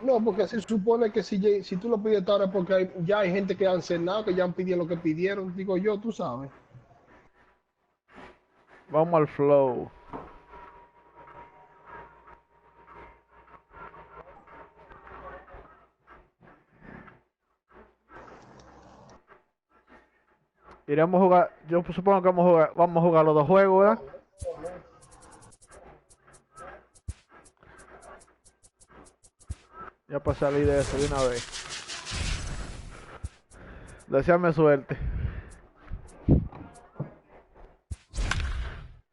No, porque se supone que si tú lo pides ahora es porque ya hay gente que han cenado, que ya han pedido lo que pidieron, digo yo, tú sabes. Vamos al flow. Iremos a jugar, yo supongo que vamos a jugar los dos juegos, ¿verdad? Ya para salir de eso de una vez. Deseame suerte.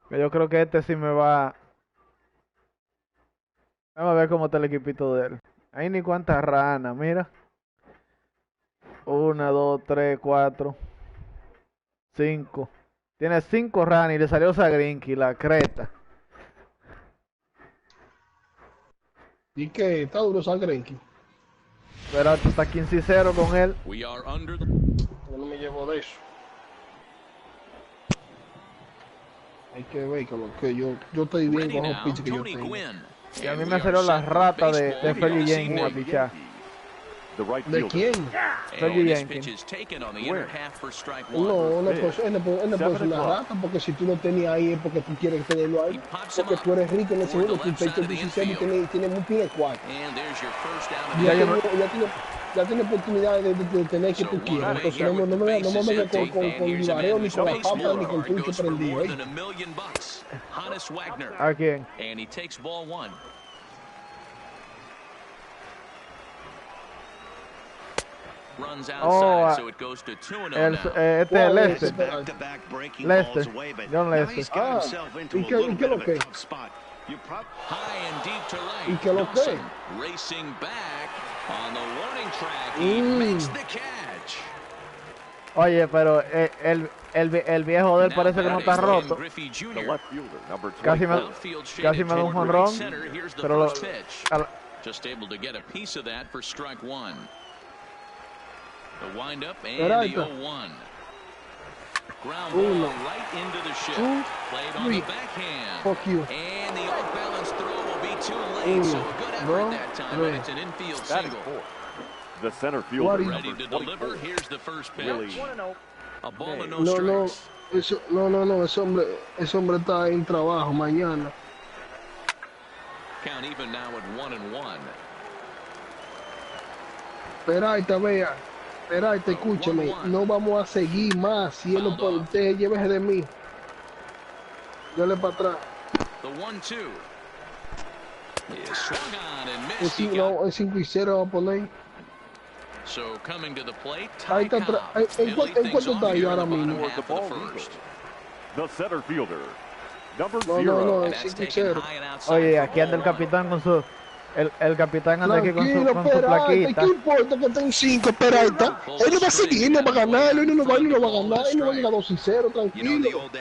Que yo creo que este sí me va. Vamos a ver cómo está el equipito de él. Ahí ni cuántas ranas, mira. 1, 2, 3, 4, 5. Tiene 5 ranas y le salió Sagrinki, la creta. Y que está duro Sangrenki. Pero está 15-0 con él. Yo no me llevo de eso. Hay que ver que yo estoy bien con los pitches que yo tengo. Y a mí me salió la rata de Fergie Jenkins a pichar. ¿De quién? Fergie Jenkins. No, él no puede ser una rata, porque si tú lo tenías ahí es porque tú quieres tenerlo ahí. Porque tú eres rico en el segundo, tu techo es 16 y tienes un pie de 4. Ya tiene oportunidad de tener que tú quieras. Entonces no me metas con libareo, ni con la papa, ni con pinche prendido. ¿A quién? Oh, este es Lester. Lester. John Lester. Ah, ¿y qué lo que? ¿Y qué lo que? Oye, pero el viejo de él parece que no está roto. Casi me da un jonrón. Pero just able to get a piece of that for strike one. The windup and the 0-1. Ground ball right into the shift. Played on the backhand. Fuck you. And the off-balance throw will be too late. So a good effort that time, and it's an infield single. The center fielder ready to deliver. Here's the first pitch. A ball and no strikes. No, ese hombre está en trabajo mañana. Count even now at 1-1. Peralta, vea. Peralta, escúchame. No vamos a seguir más. Si él no puede, usted llévese de mí. Dale para atrás. The 1-2. Is swung on and missed. Es 5-0 va a poner. So coming to the plate, Ahí está atrás. ¿En cuánto está ahí ahora mismo? The center fielder. No, es 5-0. Oye, aquí anda el capitán con su... El capitán anda aquí con su plaquita. ¿Qué importa que esté en 5, Peralta? Él no va a seguir, él no va a ganar, él no va a ganar, él no va a llegar 2-0, tranquilo.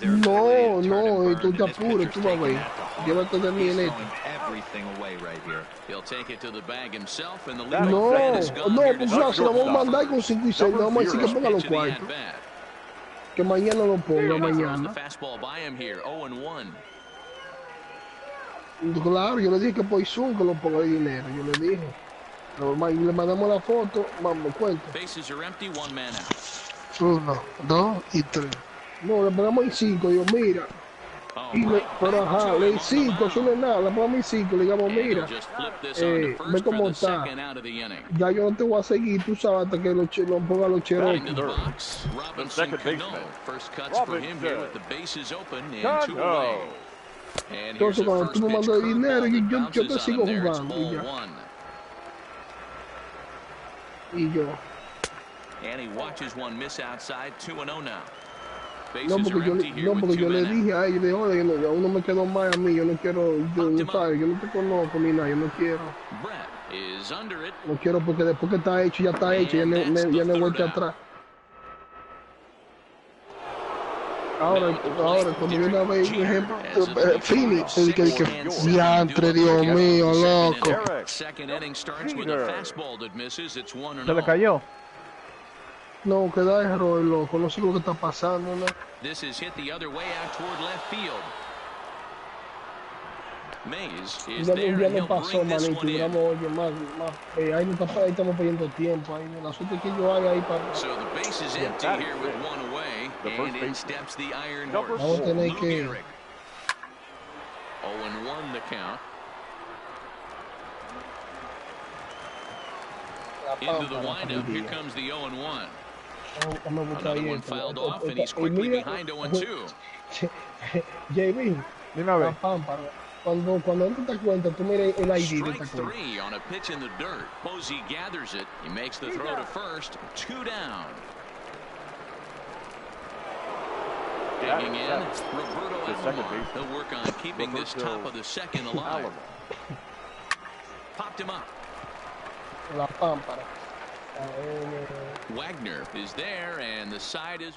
No, tú te apures, tú vas a ver. Llévate de mí en esto. No, pues se lo vamos a mandar con 5 y 6, no vamos a decir que ponga los cuartos. Que mañana lo ponga, mañana. Claro, yo le dije que por Zoom que lo ponga de dinero, yo le dije. Le mandamos la foto, vamos, cuenta. 1, 2 y 3. No, le ponemos en 5, digo, mira. Pero ajá, le di 5, eso no es nada, le ponemos en 5, le digamos, mira. Ve cómo está. Ya yo no te voy a seguir, tú sabes, hasta que lo ponga los Cherokee. Entonces cuando tú me mandas dinero, yo te sigo jugando y ya. Y yo. No, porque yo le dije a ellos, oye, aún no me quedó más a mí, yo no quiero, yo no te conozco ni nada, yo no quiero. No quiero porque después que está hecho, ya está hecho, ya no hay vuelta atrás. Ahora, cuando viene a ver, por ejemplo, Phoenix, que diantre, Dios mío, loco. ¿Se le cayó? No, que da error, loco, no sé lo que está pasando, ¿no? Mays is Ya there, and me he'll pasó, bring this manito, one y in. duramos, oye, ahí, ahí estamos perdiendo tiempo, ahí, el asunto es que yo haga ahí para... So the base is empty here with one away, and in steps the Iron Horse, Vamos a tener Lou que... Gehrig. 0-1 the count. Into the windup, here comes the 0-1. Another one fouled off, and he's quickly behind 0-2. JB, dime a ver. Cuando tú te cuentas, tú mires el ID de Strike esta cuenta. 3 on a pitch in the dirt. Posey gathers it. He makes the throw to first. 2 down. Digging in, Roberto Alomar. He'll work on keeping this top of the second alive. Popped him up. La pámpara. Wagner is there, and the side is...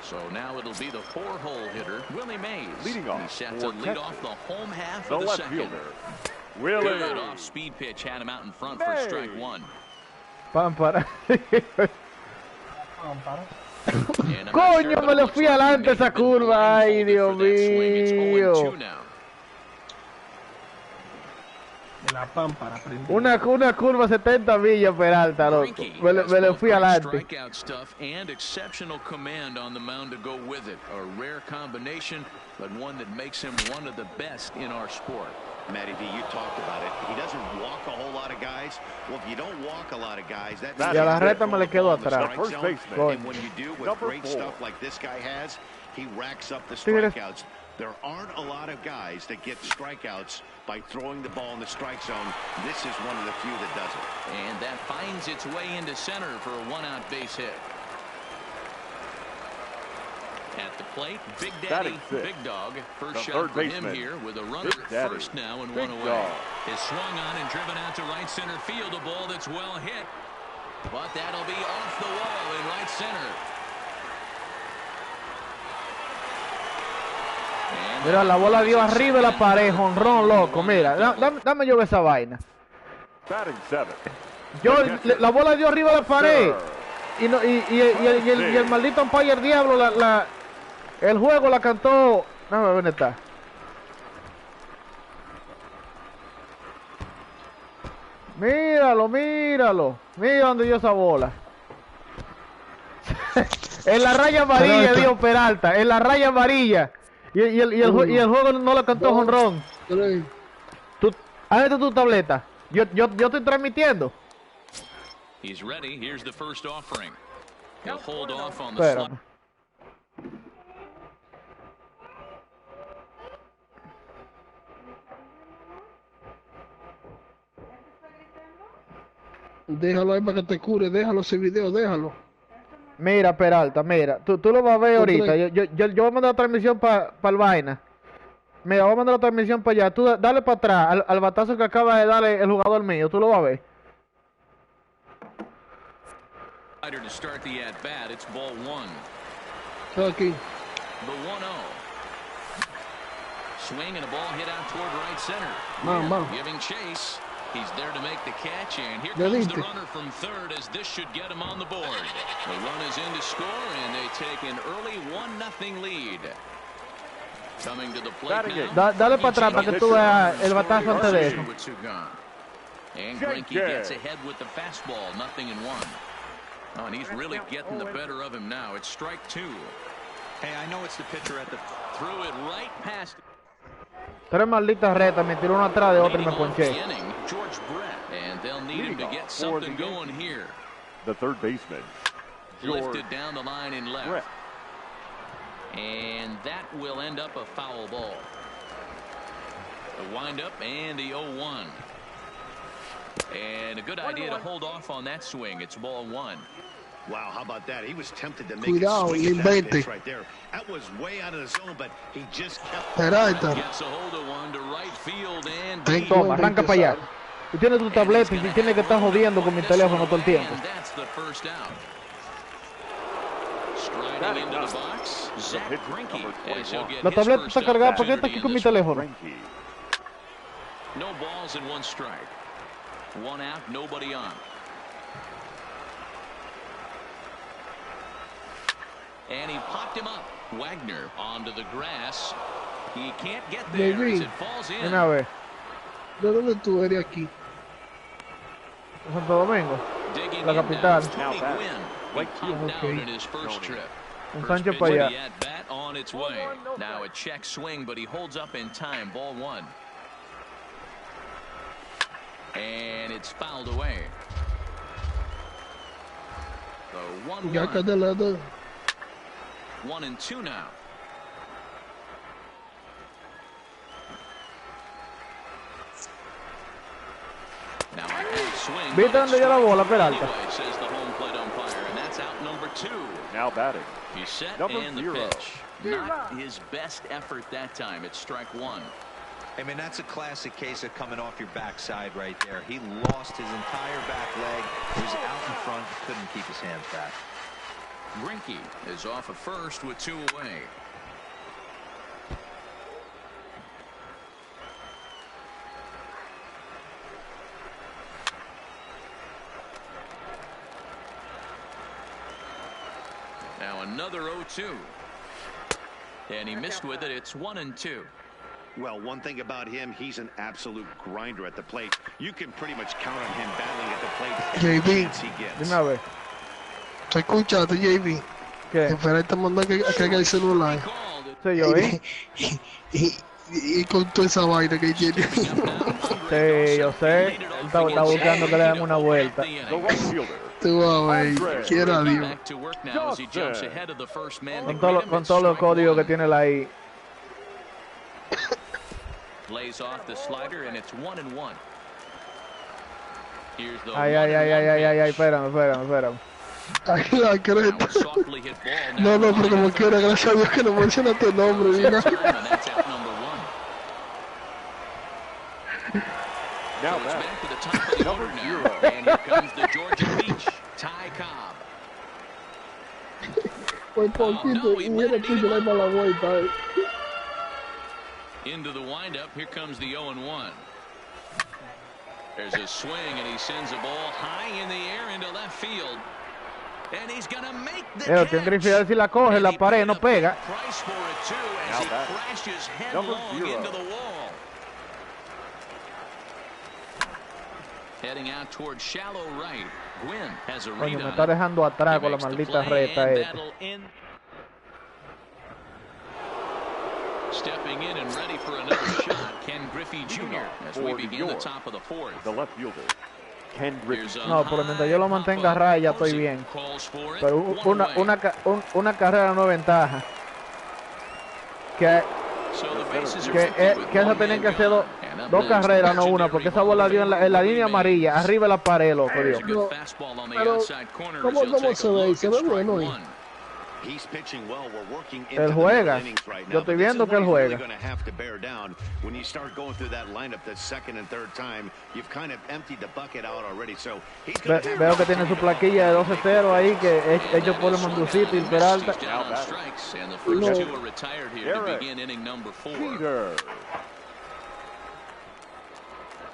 So now it'll be the 4-hole hitter, Willie Mays. Leading off. He's set to lead off the home half The of the left second. fielder, Willie. Good off-speed pitch had him out in front for strike 1. Pámpara. Pámpara. Coño, me lo fui adelante esa curva. Ay, Dios mío. La pámpara. Una curva 70 millas Peralta, loco. Me lo fui adelante. Strikeout stuff and exceptional command on the mound to go with it. A rare combination, but one that makes him one of the best in our sport. Matty V, you talked about it. He doesn't walk a whole lot of guys. Well, if you don't walk a lot of guys, that means y a la reta me le quedo atrás. And when you do what great stuff like this guy has, he racks up the strikeouts. There aren't a lot of guys that get strikeouts by throwing the ball in the strike zone. This is one of the few that does it. And that finds its way into center for a one-out base hit. At the plate, Big Daddy, Big Dog. First shot for him here with a runner at first now and one away. Is swung on and driven out to right center field. A ball that's well hit. But that'll be off the wall in right center. Mira, la bola dio arriba de la pared, jonrón, loco. Mira, dame yo esa vaina. La bola dio arriba de la pared. Y el maldito umpire diablo, el juego la cantó. No, ¿dónde está? Míralo. Mira dónde dio esa bola. En la raya amarilla dio Peralta. En la raya amarilla. Y el juego no lo cantó jonrón. Hazte tu tableta. Yo estoy transmitiendo. He's ready. Here's the first offering. He'll hold off on the slot. Déjalo ahí para que te cure, déjalo ese video, déjalo. Mira, Peralta, mira, tú lo vas a ver ahorita. Yo voy a mandar la transmisión para el vaina. Mira, voy a mandar la transmisión para allá. Tú dale para atrás al batazo que acaba de darle el jugador mío. Tú lo vas a ver. To start the at bat, it's ball 1. Aquí. The 1-0. Swing and a ball hit out toward right center. Giving chase. He's there to make the catch, and here comes the runner from third as this should get him on the board. The run is in to score, and they take an early 1-0 lead. Coming to the plate now. Dale para atrás para que tú veas el batazo antes de eso. And Greinke gets ahead with the fastball, 0-1. Oh, and he's really getting the better of him now. It's strike 2. Hey, I know it's the pitcher at the... Threw it right past... Tres malditas retas, me tiró una atrás de otra y me ponché. George Brett, and they'll need him to get something going here. The third baseman, Lifted down the line in left. Brett. And that will end up a foul ball. The windup and the 0-1. And a good idea to hold off on that swing. It's ball 1. Wow, how about that? He was tempted to make a swing at that pitch right there. That was way out of the zone, but he just kept... Gets a hold of one to right field and... Toma, arranca para allá. Tú tienes tu tableta y tienes que estar jodiendo con mi teléfono todo el tiempo. And that's the first out. Striding into the box, Zach Greinke, as he'll get la tableta his está first cargada, ¿por qué está opportunity aquí in con mi this teléfono? one. No balls and 1 strike. 1 out, nobody on. And he popped him up. Wagner onto the grass. He can't get there as it falls in. Una vez. ¿De dónde tú eres aquí? Santo Domingo. Digging La capital. now Tony Gwynn. He popped out in his first trip. Un First Sancho pitch para to allá. the at-bat on its way. Now a check swing, but he holds up in time. Ball one. And it's fouled away. The 1-1. 1-2 now. Now a half swing. ¿Viste dónde dio la bola, Peralta? Anyway, says the home plate umpire, and that's out number 2. Now batting. He's set Number and the 0. pitch. Not his best effort that time. It's strike 1. I mean, that's a classic case of coming off your backside right there. He lost his entire back leg. He was out in front, couldn't keep his hands back. Greinke is off at first with 2 away. Now another 0-2. And he missed with it. It's 1-2. Well, one thing about him, he's an absolute grinder at the plate. You can pretty much count on him battling at the plate every chance he gets. Dime a ver. ¿Te escuchaste, JB? ¿Qué? Espera, te mandó que cargue el celular. Sí, yo vi. Y con toda esa vaina que tiene. Sí, yo sé. Él está buscando que le den una vuelta. The right fielder. Tú vas a ver. Quiera Dios. Back to work now as he jumps ahead of the first man. Con todos los códigos que tiene la I. Lays off the slider and it's 1-1. Here's the Ay, espérame. Ay, la creta. No, pero como quiera, gracias a Dios que no menciona tu nombre, mira. Now Back batting. to the top of the order now. And here comes the Georgia Peach, Ty Cobb. Pues poquito, y mira aquí que le da la vuelta. Into the windup, here comes the 0-1. There's a swing, and he sends a ball high in the air into left field. And he's gonna make the catch. Tiene Griffith si la coge, la pared no pega. Price for it too, as he crashes headlong into the wall. Heading out towards shallow right. Gwynn has a read Coño, me on está it. dejando atrás con la He makes the maldita play, reta and esta. that'll end. Stepping in and ready for another shot, Ken Griffey Jr. as we begin the top of the 4th. The left fielder. Ken Griffey. No, pero mientras yo lo mantenga a raya estoy bien. Pero una carrera no es ventaja. Que esa tienen que hacer dos carreras, no una, porque esa bola dio en la línea amarilla, arriba de la pared, loco, Dios. Pero, ¿cómo se ve? Se ve bueno ahí. Él juega. Yo estoy viendo que él juega. Veo que tiene su plaquilla de 12-0 ahí, que hecho por el Monducito y el Peralta.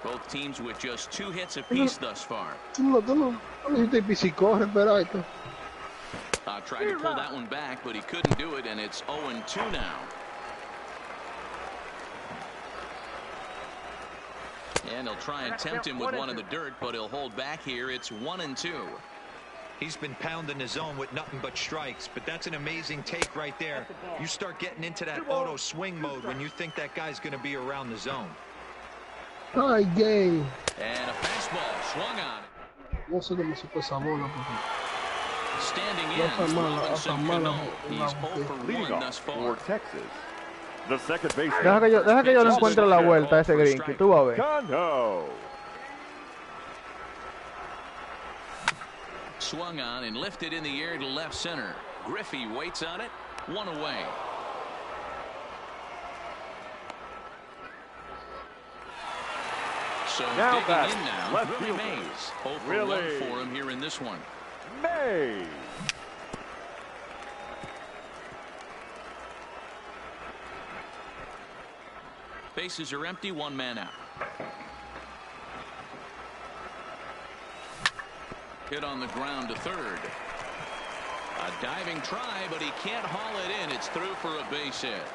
Both teams with just 2 hits apiece thus far. Tú no hiciste piscicorre, Peralta. Tried to pull that one back, but he couldn't do it, and it's 0-2 now. And he'll try and tempt him with one in the dirt, but he'll hold back here. It's 1-2. He's been pounding the zone with nothing but strikes, but that's an amazing take right there. You start getting into that auto swing mode when you think that guy's going to be around the zone. Ay, game. And a fastball swung on. No sé cómo se fue esa bola, porque... Standing in, Robinson Cano. He's 0 for 1 thus far. Texas. The second base. Deja que yo le encuentre la vuelta a ese Greinke, tú vas a ver. Cano. Swung on and lifted in the air to left center. Griffey waits on it. 1 away. So Now digging in now, left Willie fielder. Mays. 0 for 1 for him here in this one. May. Bases are empty, 1 man out. Hit on the ground to third. A diving try, but he can't haul it in. It's through for a base hit.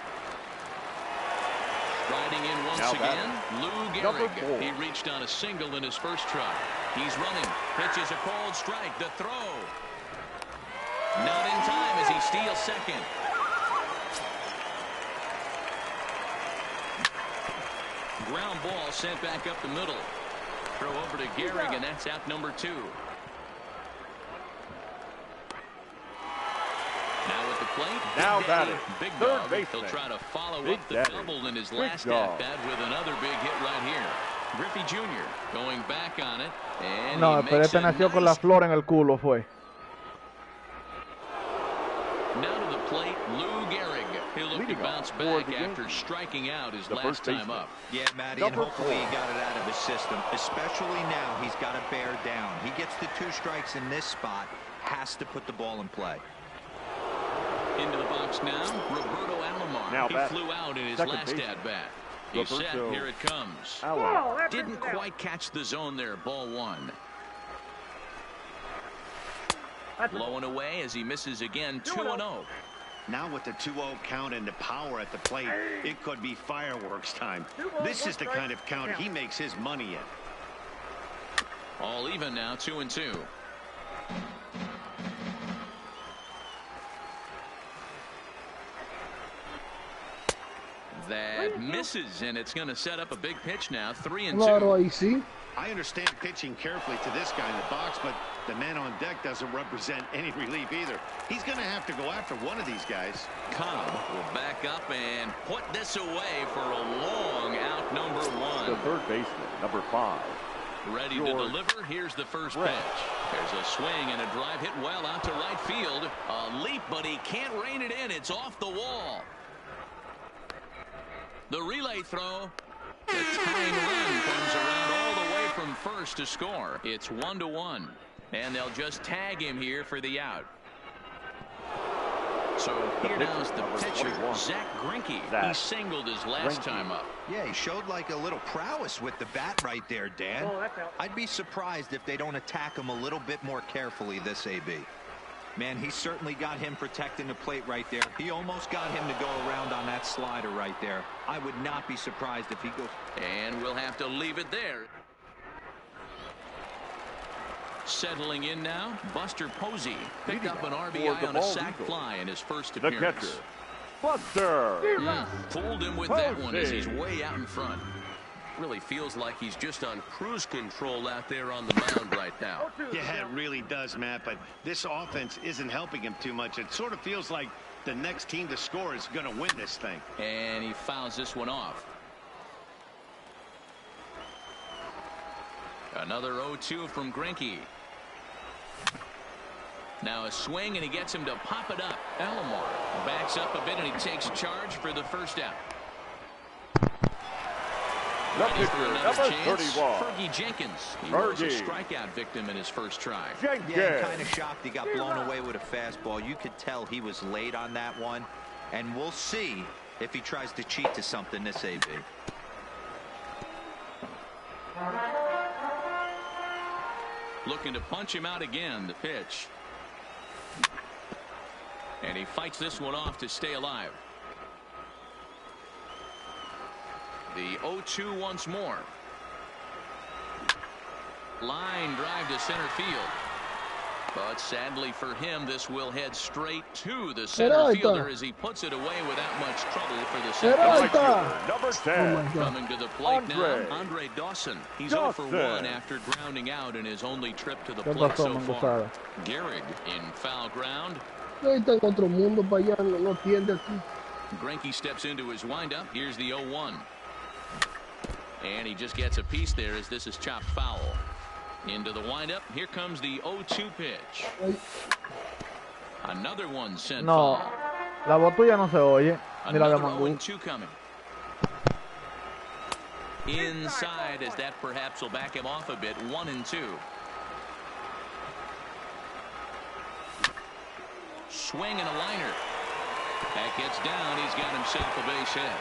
Riding in once again, Lou Gehrig. He reached on a single in his first try. He's running. Pitches a cold strike. The throw. Not in time as he steals second. Ground ball sent back up the middle. Throw over to Gehrig, and that's out number 2. Now at the plate, now batting, Big third Dog. baseman. He'll try to follow Big up the Daddy. double in his Big last Dog. at-bat with another big hit right here. Griffey Jr. going back on it, and No, he pero makes este a nació con nice. la flor en el culo, fue. Now to the plate, Lou Gehrig. He'll look to Leading bounce off for back the after Yankees, striking out his the last first time baseman. up. Yeah, Matty, and Number hopefully 4. he got it out of his system. Especially now, he's got to bear down. He gets the 2 strikes in this spot, has to put the ball in play. Into the box now, Roberto Alomar. Now He bat, flew out in his second last baseman. at-bat. He's set, Roberto here it comes. Alomar. Didn't quite catch the zone there, ball 1. Blowing away as he misses again, 2-0. Now with the 2-0 count and the power at the plate, it could be fireworks time. This is the kind of count he makes his money in. All even now, 2-2. That misses, and it's going to set up a big pitch now, 3-2. Claro, ahí sí. I understand pitching carefully to this guy in the box, but the man on deck doesn't represent any relief either. He's going to have to go after one of these guys. Cobb will back up and put this away for a long out, number 1. The third baseman, number 5. Ready to deliver. Here's the first pitch. There's a swing and a drive hit well out to right field. A leap, but he can't rein it in. It's off the wall. The relay throw. The tying run comes around all the way from first to score. It's 1-1. And they'll just tag him here for the out. So here now is the pitcher, Zach Greinke. He singled his last time up. Yeah, he showed like a little prowess with the bat right there, Dan. I'd be surprised if they don't attack him a little bit more carefully this AB. Man, he certainly got him protecting the plate right there. He almost got him to go around on that slider right there. I would not be surprised if he goes. And we'll have to leave it there. Settling in now, Buster Posey picked up an RBI on a sac fly in his first The appearance. catcher, Buster. Fooled him with that one as he's way out in front. Really feels like he's just on cruise control out there on the mound right now. Yeah, it really does, Matt, but this offense isn't helping him too much. It sort of feels like the next team to score is going to win this thing. And he fouls this one off. Another 0-2 from Greinke. Now a swing, and he gets him to pop it up. Alomar backs up a bit, and he takes charge for the first out. The Ready for pitcher, another number chance, 31. Fergie Jenkins. He was a strikeout victim in his first try. Jenkins. Yeah, kind of shocked he got blown away with a fastball. You could tell he was late on that one. And we'll see if he tries to cheat to something this AB. Looking to punch him out again, the pitch. And he fights this one off to stay alive. The 0-2 once more. Line drive to center field. But sadly for him, this will head straight to the center fielder as he puts it away without much trouble for the second. Number 10. Coming to the plate now, Andre Dawson. He's 0 for 1 after grounding out in his only trip to the plate so far. Gehrig in foul ground. Está en otro mundo para allá, no entiende aquí. Greinke steps into his windup. Here's the 0-1. And he just gets a piece there as this is chopped foul. Into the windup. Here comes the 0-2 pitch. Another one sent foul. La voz tuya no se oye. Ni la de Another Mangú. 0-2 coming. Inside, as that perhaps will back him off a bit. 1-2. Swing and a liner. That gets down. He's got himself a base hit.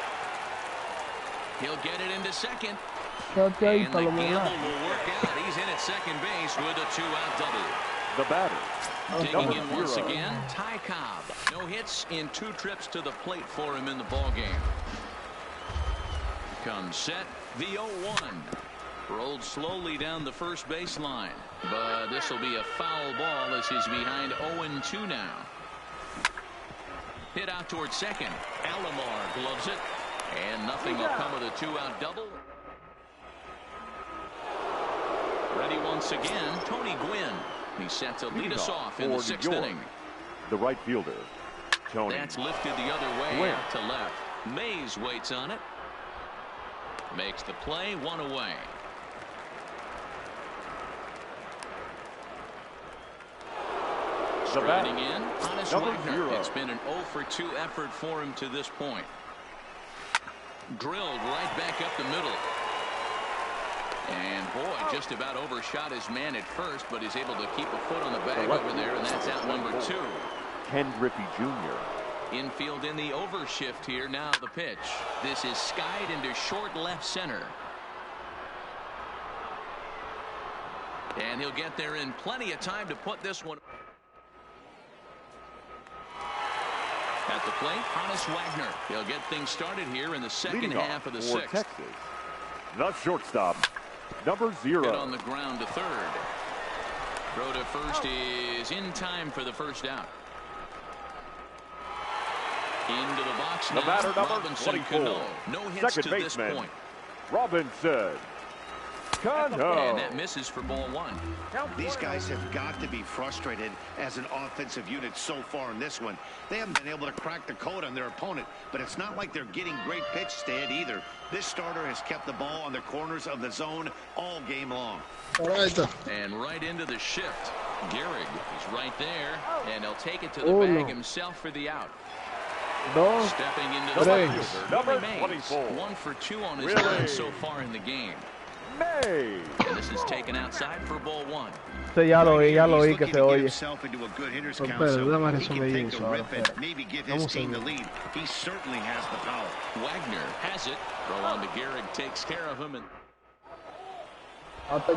He'll get it into second. And the gamble will work out. He's in at second base with a 2-out double. The batter, Digging in once again, Ty Cobb. No hits in 2 trips to the plate for him in the ballgame. comes set. The 0-1. Rolled slowly down the first baseline. But this will be a foul ball as he's behind 0-2 now. Hit out towards second. Alomar gloves it. And nothing will come with a 2-out double. Ready once again, Tony Gwynn. He's set to lead us off in the 6th inning. The right fielder, Tony. That's lifted the other way out to left. Mays waits on it. Makes the play, 1 away. Striding in, Hannes Wagner. It's been an 0-for-2 effort for him to this point. Drilled right back up the middle. And boy, just about overshot his man at first, but he's able to keep a foot on the bag over there, and that's out number 2. Ken Griffey Jr. Infield in the overshift here. Now the pitch. This is skied into short left center. And he'll get there in plenty of time to put this one. At the plate, Hannes Wagner. He'll get things started here in the second half of the 6th. Texas, the shortstop, number 0. Hit on the ground to third. Throw to first is in time for the first out. Into the box now. The batter, number Robinson 24. Cano. No hits Second to baseman, this point. Robinson Cano. And that misses for ball 1. These guys have got to be frustrated as an offensive unit so far in this one. They haven't been able to crack the code on their opponent, but it's not like they're getting great pitch stand either. This starter has kept the ball on the corners of the zone all game long. And right into the shift. Gehrig is right there, and he'll take it to the bag himself for the out. Stepping into the field, number 24. 1 for 2 on his line so far in the game. May. And this is taken outside for ball 1. Ya lo oí que se oye. Maybe give his team the lead. He certainly has the power. Wagner has it. Throw on to Gehrig, takes care of him. And at the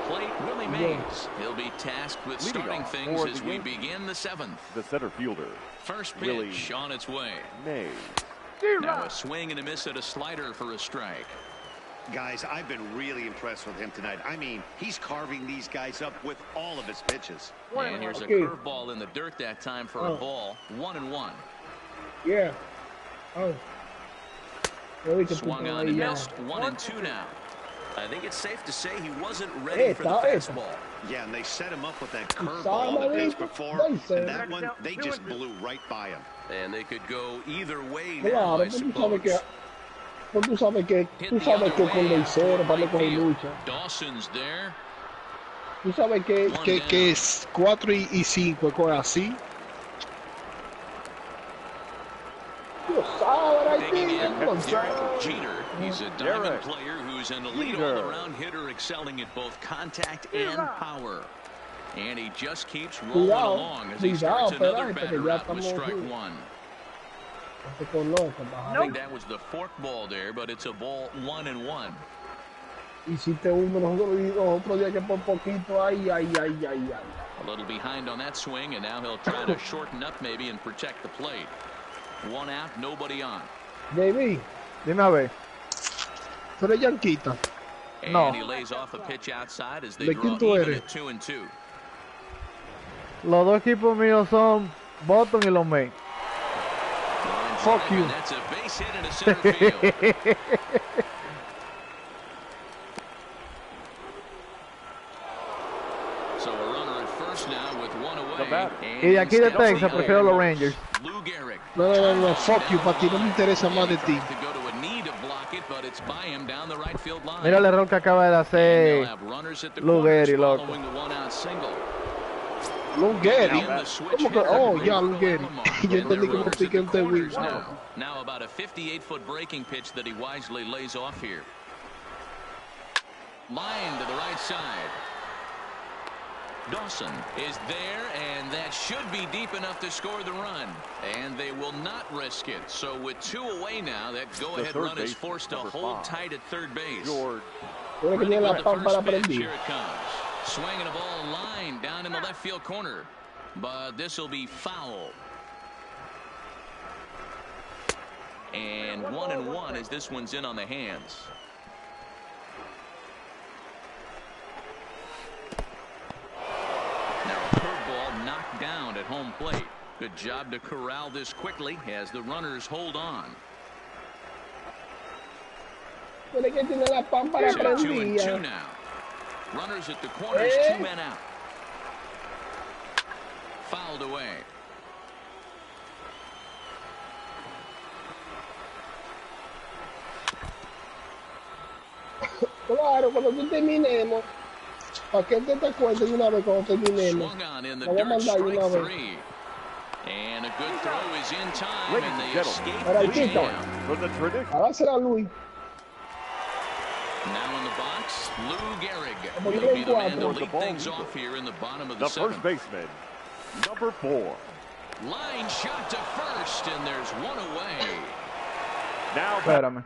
plate, Willie Mays. He'll be tasked with starting things as we begin the 7th. The center fielder, First pitch on its way. May. Now a swing and a miss at a slider for a strike. Guys, I've been really impressed with him tonight. I mean, he's carving these guys up with all of his pitches. And here's a curveball in the dirt that time for a ball. 1-1. Yeah. Swung on and missed. 1-2 now. I think it's safe to say he wasn't ready for the fastball. Yeah, and they set him up with that curveball on the pitch before, and that one, they just blew right by him. And they could go either way now, I suppose. Pues tú sabes que con Leicero para no coger lucha. Dawson's there. Tú sabes que es 4 y 5 es así. Dios sabe, Jeter. He's a diamond player who's an elite all-around hitter, excelling at both contact and power. And he just keeps rolling along as he starts another batter out with strike 1. I think that was the fork ball there, but it's a ball 1-1. Hiciste uno los otros días que por poquito, ay. A little behind on that swing, and now he'll try to shorten up maybe and protect the plate. 1 out, nobody on. JB, dime a ver. ¿Tú eres yanquita? And he lays off a pitch outside as they draw even at 2-2. Los dos equipos míos son Boston y los Mets. Fuck you. That's a base hit into center field. So a runner at first now with 1 away. Y de aquí de Texas prefiero los Rangers. No, fuck you, Pati, no me interesa más de ti. Mira el error que acaba de hacer Lugeri, loco. Lugeri. ¿Cómo que? Oh, ya, Lugeri. Yo entendí como pique un Tewin. Now about a 58-foot breaking pitch that he wisely lays off here. Line to the right side. Dawson is there, and that should be deep enough to score the run. And they will not risk it. So with 2 away now, that go-ahead run is forced to hold tight at third base. Ready with the first pitch. Here it comes. Swinging a ball line down in the left field corner. But this will be foul. And 1-1 as this one's in on the hands. Now a curveball knocked down at home plate. Good job to corral this quickly as the runners hold on. 2-2 now. Runners at the corners, 2 men out. Fouled away. Claro, cuando tú terminemos, para que te cuentes de una vez cuando terminemos. Swung on in the Lo voy a dirt, mandar de una strike vez. 3. And a good throw is in time, and they escape Para the el Tito. jam. For the tradition. Dásela a Luis. Now in the box, Lou Gehrig Como will yo be the man to cuatro. lead things off here in the bottom of the The first seventh. baseman, number 4. Line shot to first, and there's one away. Now Espérame.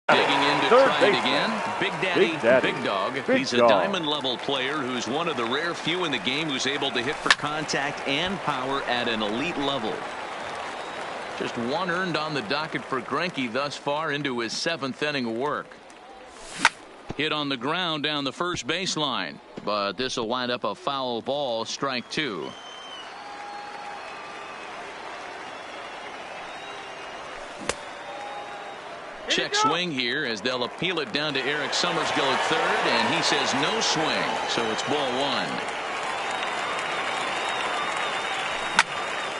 Digging in to Third try it baseman. again. Big Daddy, Big Dog. He's a diamond-level player who's one of the rare few in the game who's able to hit for contact and power at an elite level. Just one earned on the docket for Greinke thus far into his 7th inning of work. Hit on the ground down the first baseline, but this will wind up a foul ball, strike 2. Check swing here as they'll appeal it down to Eric Summersgill at third, and he says no swing, so it's ball 1.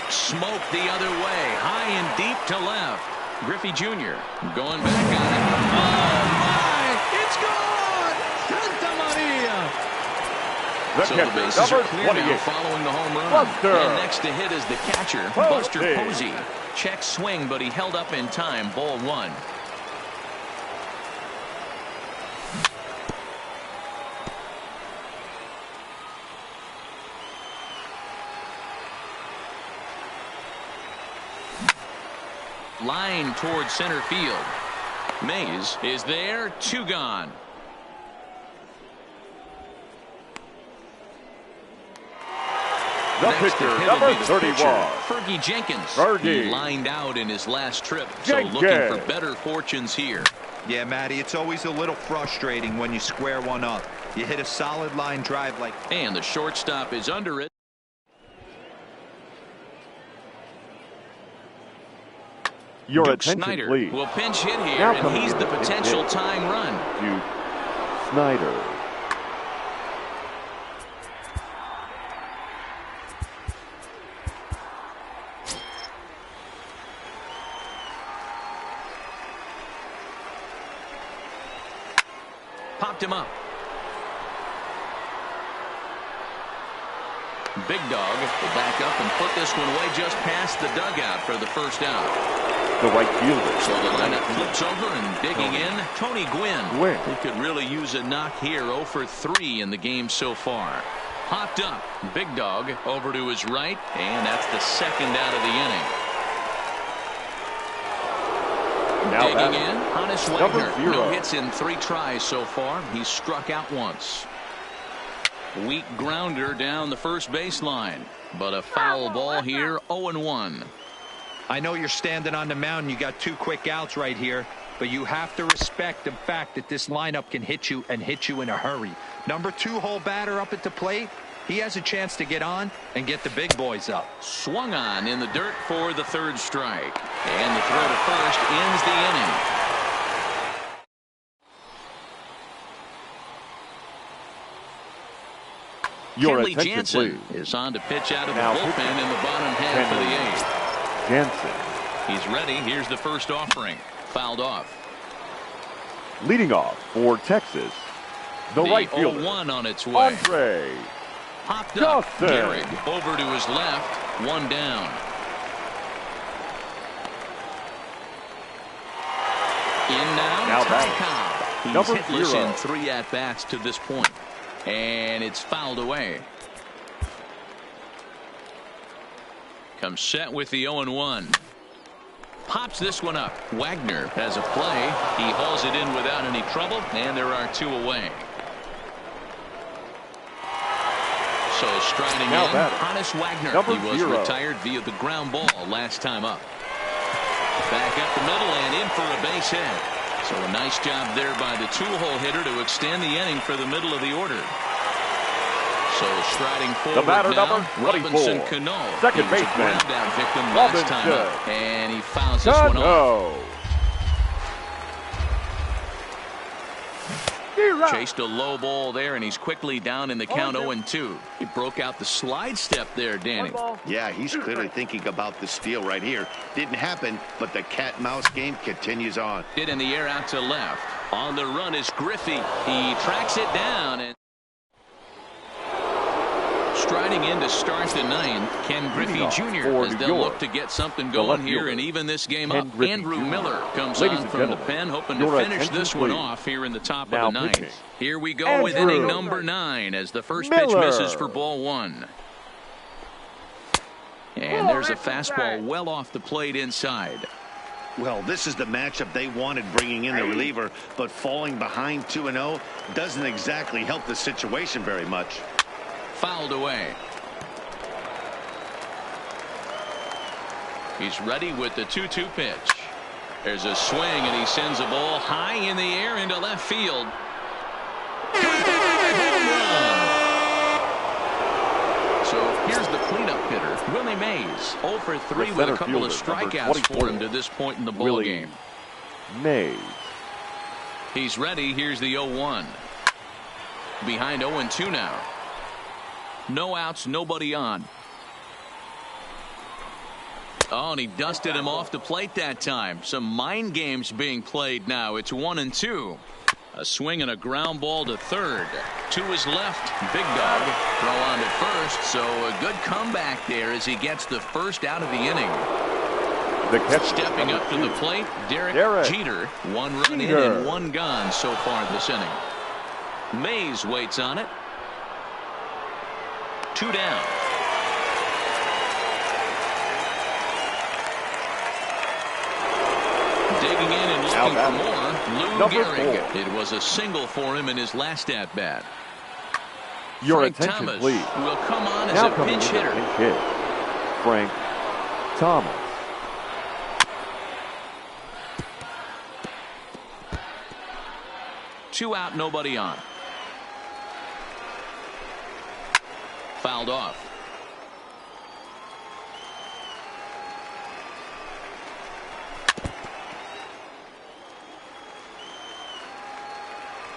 Smoke the other way, high and deep to left. Griffey Jr. going back on it. Oh my! It's gone! Santa Maria! So the bases are clear now following the home run. Buster. And next to hit is the catcher, Buster Posey. Check swing, but he held up in time. Ball 1. Line towards center field. Mays is there, 2 gone. The Next pitcher, to hit number will be the 31. pitcher, Fergie Jenkins. Fergie. He lined out in his last trip, Jenkins. so looking for better fortunes here. Yeah, Matty, it's always a little frustrating when you square one up. You hit a solid line drive like. And the shortstop is under it. Your Duke attention, Snyder please. will pinch hit here, Now and coming he's in the to potential hit. tying run. Duke Snyder. Popped him up. Big Dog will back up and put this one away just past the dugout for the first out. The right fielder. So the lineup flips over and digging in, Tony Gwynn. He could really use a knock here. 0 for 3 in the game so far. Hopped up. Big Dog over to his right, and that's the second out of the inning. Now Digging in, Hannes number Wagner. 0. No hits in 3 tries so far. He's struck out once. Weak grounder down the first baseline, but a foul ball here. 0-1. I know you're standing on the mound. You got 2 quick outs right here, but you have to respect the fact that this lineup can hit you and hit you in a hurry. Number 2 hole batter up at the plate. He has a chance to get on and get the big boys up. Swung on in the dirt for the 3rd strike, and the throw to first ends the inning. Your Kenley attention, Jansen please. is on to pitch out of the Now bullpen in the bottom half of the 8th. Jansen. He's ready. Here's the first offering. Fouled off. Leading off for Texas, the right fielder. 0-1 on its way. Andre. Popped up. Justin. Gehrig over to his left. 1 down. In now, Now Ty batting. Cobb. He's hitless in 3 at-bats to this point. And it's fouled away. Comes set with the 0-1. Pops this one up. Wagner has a play. He hauls it in without any trouble, and there are 2 away. So striding in, Hannes Wagner. He was retired via the ground ball last time up. Back up the middle and in for a base hit. So a nice job there by the 2-hole hitter to extend the inning for the middle of the order. So striding forward the batter, now, number 24, Robinson Cano. second baseman, ground out victim last time up, and he fouls this one off. Chased a low ball there, and he's quickly down in the count 0-2. He broke out the slide step there, Danny. Yeah, he's clearly thinking about the steal right here. Didn't happen, but the cat-mouse game continues on. Hit in the air out to left. On the run is Griffey. He tracks it down. And striding in to start the 9th, Ken Griffey Jr. as they'll look to get something going here and even this game up. Andrew Miller comes on from the pen, hoping to finish this one off here in the top of the 9th. Here we go with inning number 9 as the first pitch misses for ball 1. And there's a fastball well off the plate inside. Well, this is the matchup they wanted, bringing in the reliever, but falling behind 2-0 doesn't exactly help the situation very much. Fouled away. He's ready with the 2-2 pitch. There's a swing, and he sends a ball high in the air into left field. So here's the cleanup hitter, Willie Mays. 0 for 3 with a couple of strikeouts for him to this point in the ball game. Mays. He's ready. Here's the 0-1. Behind 0-2 now. No outs, nobody on. Oh, and he dusted him off the plate that time. Some mind games being played now. It's 1-2. A swing and a ground ball to third. To his left, Big Dog. Throw on to first. So a good comeback there as he gets the first out of the inning. Stepping up to the plate, Derek Jeter. 1 run in and 1 gone so far this inning. Mays waits on it. 2 down. Digging in and looking for more, Lou Gehrig. It was a single for him in his last at-bat. Frank Thomas will come on as a pinch hitter. Frank Thomas. Two out, nobody on. Fouled off.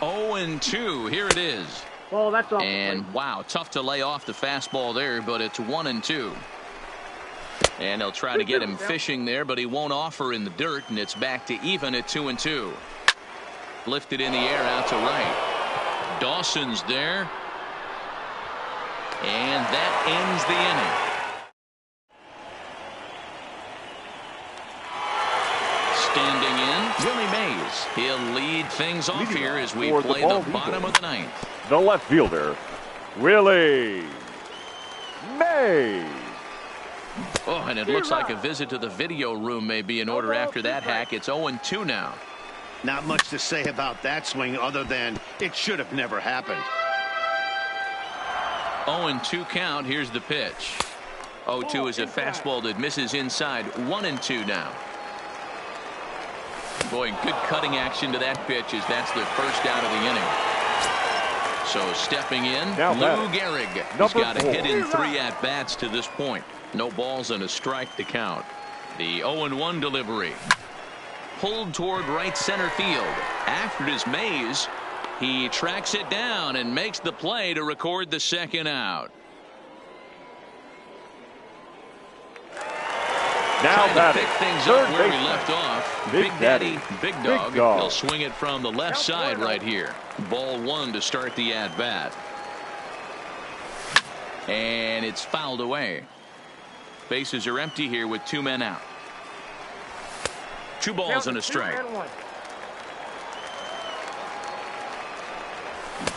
Oh, and 2. Here it is. Oh, that's off. And wow, tough to lay off the fastball there, but it's 1-2. And they'll try to get him fishing there, but he won't offer in the dirt, and it's back to even at 2-2. Lifted in the air out to right. Dawson's there. And that ends the inning. Standing in, Willie Mays. He'll lead things off here as we play the bottom of the 9th. The left fielder, Willie Mays. Oh, and it looks like a visit to the video room may be in order after that hack. It's 0-2 now. Not much to say about that swing other than it should have never happened. 0-2 count. Here's the pitch. 0-2 is a fastball that misses inside. 1-2 now. Boy, good cutting action to that pitch as that's the first out of the inning. So stepping in, Lou Gehrig. He's got a hit in 3 at-bats to this point. No balls and a strike to count. The 0-1 delivery. Pulled toward right center field. After it is Mays. He tracks it down and makes the play to record the second out. Now trying to pick things up where we left off. Big Daddy, Big Dog. He'll swing it from the left side right here. Ball 1 to start the at-bat. And it's fouled away. Bases are empty here with 2 men out. 2 balls and a strike.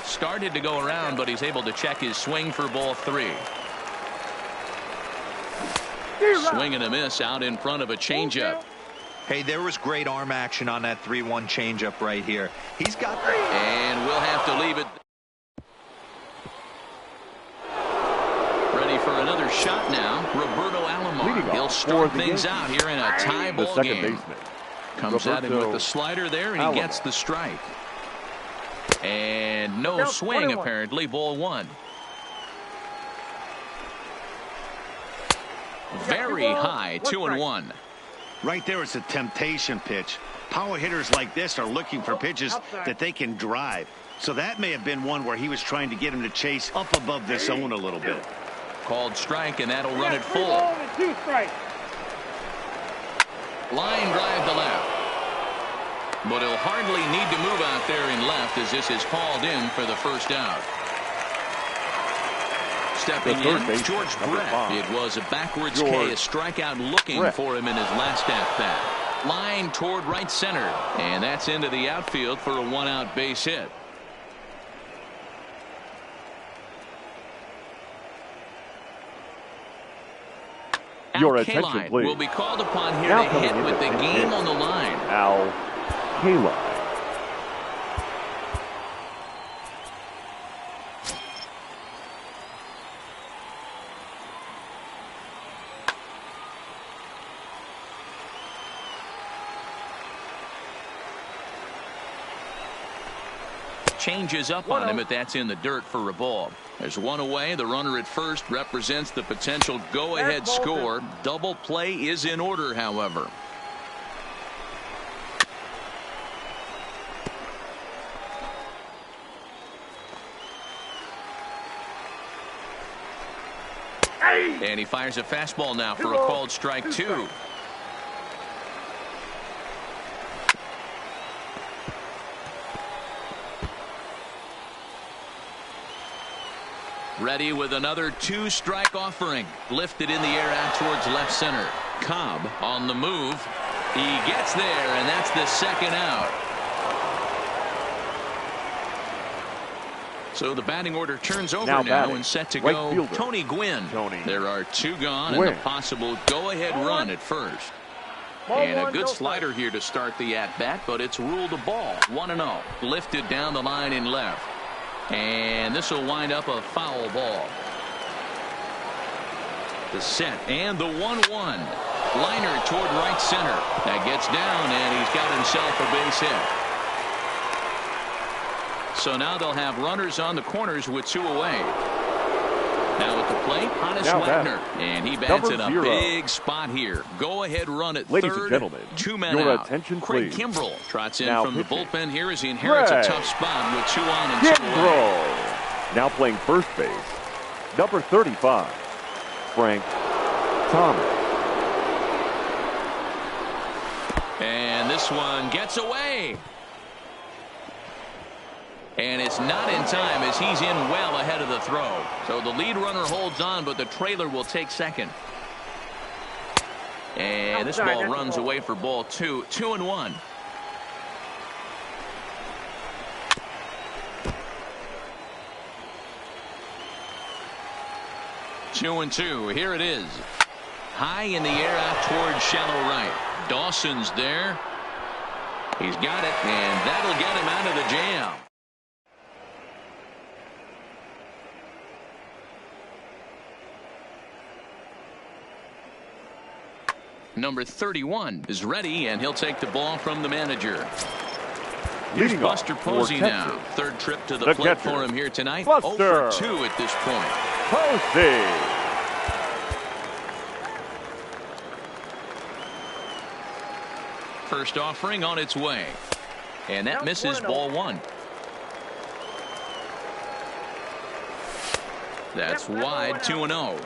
Started to go around, but he's able to check his swing for ball 3. Swing and a miss out in front of a changeup. Hey, there was great arm action on that 3-1 changeup right here. He's got that. And we'll have to leave it. Ready for another shot now. Roberto Alomar. He'll start things out here in a tie ball game. Baseman. Comes at him with the slider there, and he gets the strike. And no swing, apparently. Ball 1. Very high, 2-1. Right there, it's a temptation pitch. Power hitters like this are looking for pitches that they can drive. So that may have been one where he was trying to get him to chase up above the zone a little bit. Called strike, and that'll run it full. Line drive to left. But he'll hardly need to move out there in left as this is called in for the first out. Stepping in, George Brett. It was a backwards K, a strikeout looking for him in his last at-bat. Line toward right center, and that's into the outfield for a 1-out base hit. Your attention, please. Will be called upon here to hit with the game on the line. Al Kaline. Changes up on him, but that's in the dirt for a ball. There's one away. The runner at first represents the potential go-ahead score. Double play is in order, however. And he fires a fastball now for a called strike 2. Ready with another 2-strike offering. Lifted in the air out towards left center. Cobb on the move. He gets there, and that's the second out. So the batting order turns over now and set to go. Fielder, Tony Gwynn. There are 2 gone and a possible go-ahead run at first. And a good slider here to start the at-bat, but it's ruled a ball. 1-0. Lifted down the line in left. And this will wind up a foul ball. The set and the 1-1. Liner toward right center. That gets down, and he's got himself a base hit. So now they'll have runners on the corners with 2 away. Now at the plate, Hannes Wagner. And he bats in a big spot here. Go-ahead run at Ladies third. And gentlemen, 2 men your out. attention, Craig please. Kimbrell trots in now from pitching. the bullpen here as he inherits a tough spot with 2 on and 2 away. Now playing first base, number 35, Frank Thomas. And this one gets away. And it's not in time as he's in well ahead of the throw. So the lead runner holds on, but the trailer will take second. And this ball runs away for ball 2. 2-1. Two and 2. Here it is. High in the air out towards shallow right. Dawson's there. He's got it, and that'll get him out of the jam. Number 31 is ready, and he'll take the ball from the manager. Here's Buster Posey now. Third trip to the plate for him here tonight. Buster 0 for 2 at this point. Posey. First offering on its way. And that misses ball 1. That's wide, 2-0.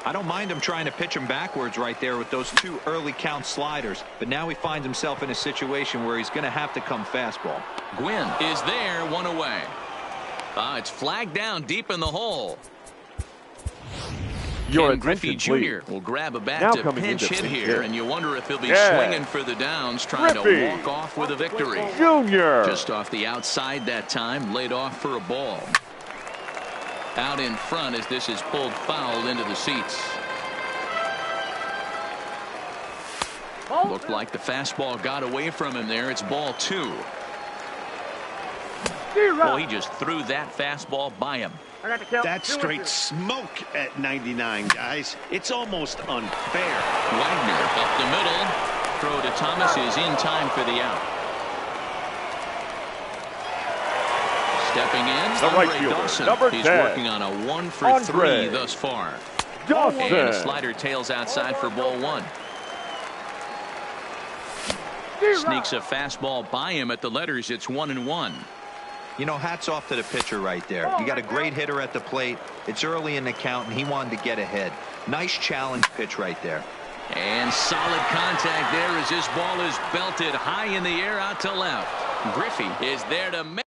I don't mind him trying to pitch him backwards right there with those 2 early count sliders. But now he finds himself in a situation where he's going to have to come fastball. Gwynn is there, 1 away. It's flagged down deep in the hole. Your Griffey attention, please. Jr. will grab a bat Now to coming pinch into hit pinch here, hit. and you wonder if he'll be Yeah. swinging for the downs, trying Griffey. to walk off with a victory. Junior. Just off the outside that time, laid off for a ball. Out in front as this is pulled foul into the seats. Looked like the fastball got away from him there. It's ball 2. Well, he just threw that fastball by him. That's straight smoke at 99, guys. It's almost unfair. Wagner up the middle. Throw to Thomas is in time for the out. Stepping in, The right Andre fielder, Dawson. number He's 10. working on a 1 for Andre 3 thus far. Dawson. And a slider tails outside for ball 1. Sneaks a fastball by him at the letters. It's 1-1. You know, hats off to the pitcher right there. You got a great hitter at the plate. It's early in the count, and he wanted to get ahead. Nice challenge pitch right there. And solid contact there as this ball is belted high in the air out to left. Griffey is there to make.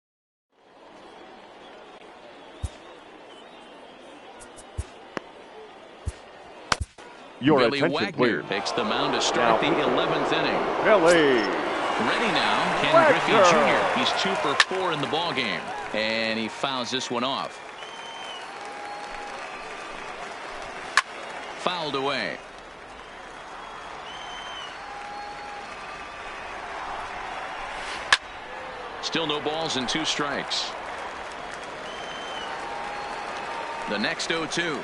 Your Billy attention, Wagner please. takes the mound to start the 11th inning. Billy. Ready now, Ken Wagner. Griffey Jr. He's 2 for 4 in the ball game, and he fouls this one off. Fouled away. Still no balls and 2 strikes. The next 0-2.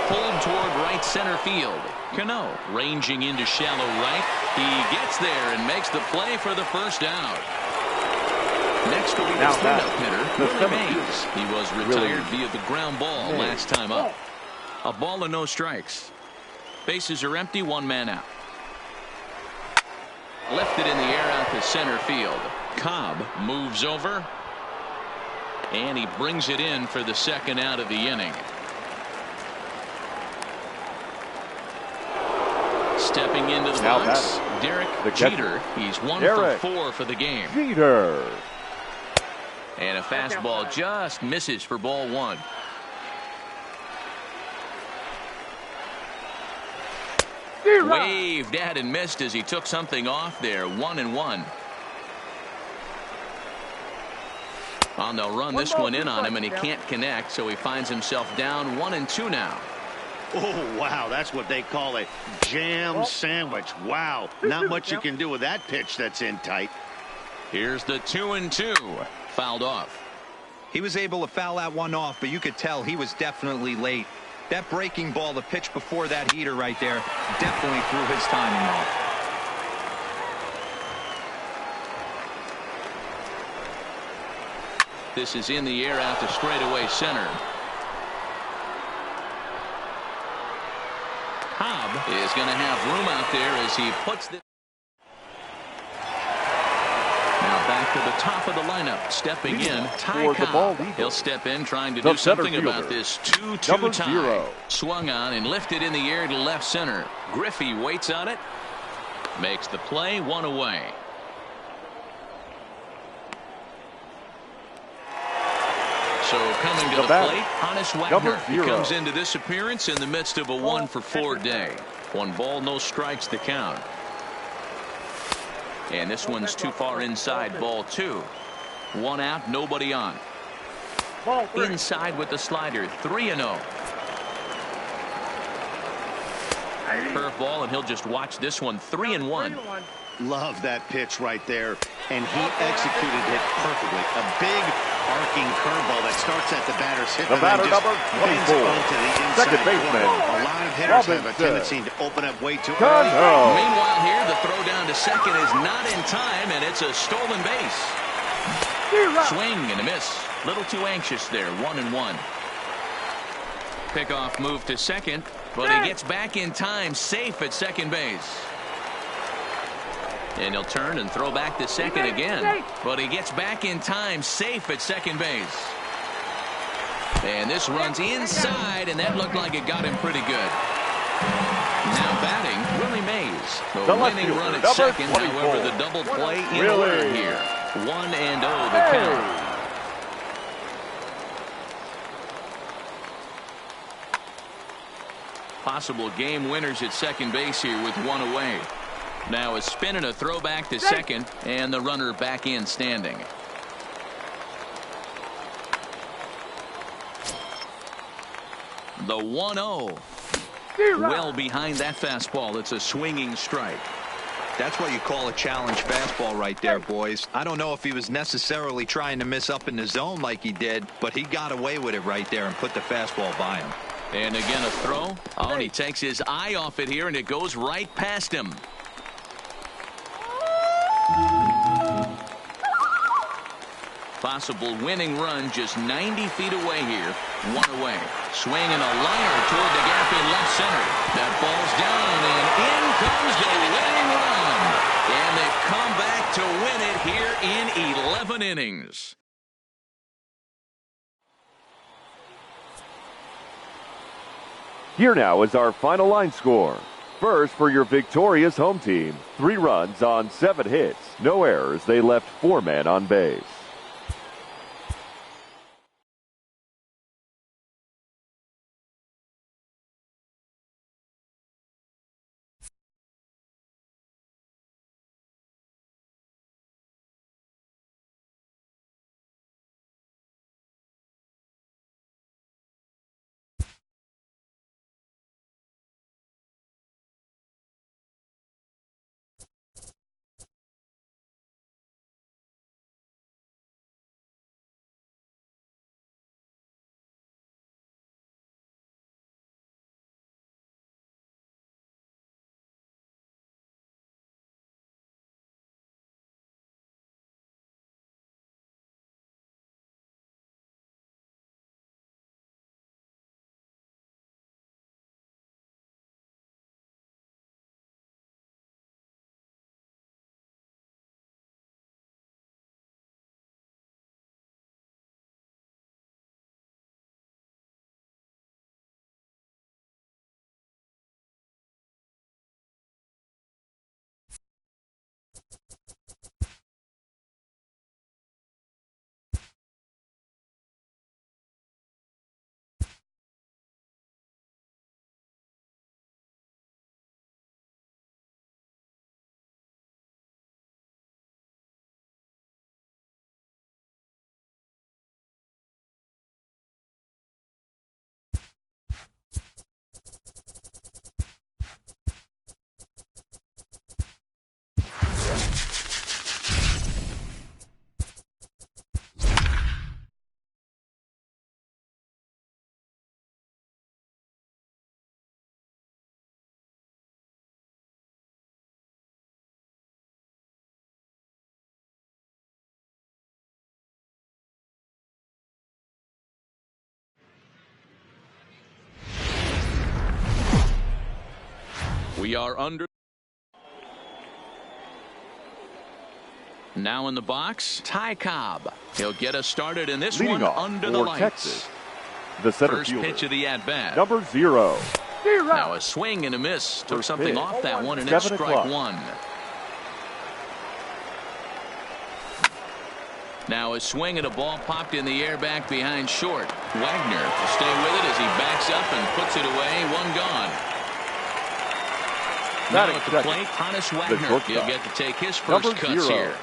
Pulled toward right center field. Cano ranging into shallow right. He gets there and makes the play for the first out. Next will be the cleanup hitter, Willie Mays. He was retired via the ground ball last time up. A ball and no strikes. Bases are empty, 1 man out. Lifted in the air out to center field. Cobb moves over. And he brings it in for the second out of the inning. Stepping into the box, Derek Jeter. He's 1 for 4 for the game. Jeter. And a fastball just misses for ball 1. Waved at and missed as he took something off there. 1-1. On the run, this one in on him, and he can't connect, so he finds himself down 1-2 now. Oh, wow, that's what they call a jam sandwich. Wow, not much you can do with that pitch that's in tight. Here's the 2-2. Fouled off. He was able to foul that one off, but you could tell he was definitely late. That breaking ball, the pitch before that heater right there, definitely threw his timing off. This is in the air out to straightaway center. Cobb is going to have room out there as he puts the. Now back to the top of the lineup. Stepping in, Ty Cobb. He'll step in trying to do something about this 2-2 tie. Swung on and lifted in the air to left center. Griffey waits on it. Makes the play, 1 away. So coming to the plate, Honus Wagner. He comes into this appearance in the midst of a 1 for 4 day. 1 ball, no strikes to count. And this one's too far inside, ball 2. 1 out, nobody on. Inside with the slider, 3-0. Curveball, and he'll just watch this one, 3-1. Love that pitch right there, and he executed it perfectly. A big arcing curveball that starts at the batter's hip. The batter number 24, second baseman. A lot of hitters have a tendency to open up way too early. Meanwhile here, the throw down to second is not in time, and it's a stolen base. Swing and a miss. Little too anxious there, 1-1. Pickoff move to second, but he gets back in time, safe at second base. And he'll turn and throw back to second again. But he gets back in time, safe at second base. And this runs inside, and that looked like it got him pretty good. Now batting, Willie Mays. The winning run at second, however, the double play in order here. 1-0 the count. Possible game winners at second base here with one away. Now a spin and a throw back to second, and the runner back in standing. The 1-0. Well behind that fastball. It's a swinging strike. That's what you call a challenge fastball right there, boys. I don't know if he was necessarily trying to miss up in the zone like he did, but he got away with it right there and put the fastball by him. And again a throw. Oh, and he takes his eye off it here, and it goes right past him. Possible winning run just 90 feet away here. One away. Swinging a liner toward the gap in left center. That ball's down, and in comes the winning run. And they come back to win it here in 11 innings. Here now is our final line score. First, for your victorious home team, 3 runs on 7 hits. No errors. They left 4 men on base. We are under. Now in the box, Ty Cobb. He'll get us started in this Leading one off under the lights. Texas, the center First fielder, pitch of the at-bat. number 0. Now a swing and a miss. Took something pitch. off that one, and it's 7 strike o'clock. 1. Now a swing and a ball popped in the air back behind short. Wagner will stay with it as he backs up and puts it away. One gone. Now at the plate, Hannes Wagner. He'll get to take his first number cuts 0. here.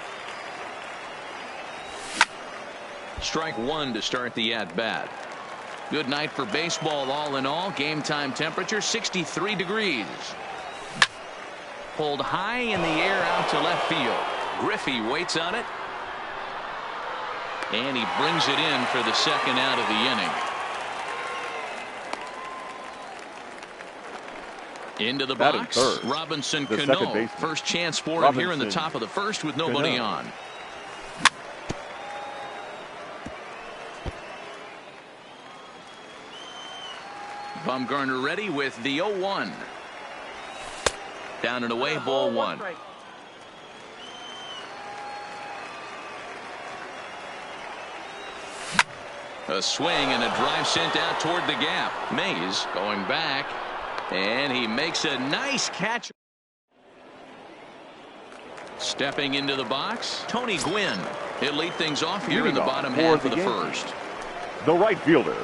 Strike 1 to start the at-bat. Good night for baseball all in all. Game time temperature 63 degrees. Pulled high in the air out to left field. Griffey waits on it. And he brings it in for the second out of the inning. Into the box, third, Robinson the Cano. First chance for him here in the top of the first with nobody on. Bumgarner ready with the 0-1. Down and away, ball 1. A swing and a drive sent out toward the gap. Mays going back, and he makes a nice catch. Stepping into the box, Tony Gwynn. He'll lead things off here in the bottom half of the first. The right fielder,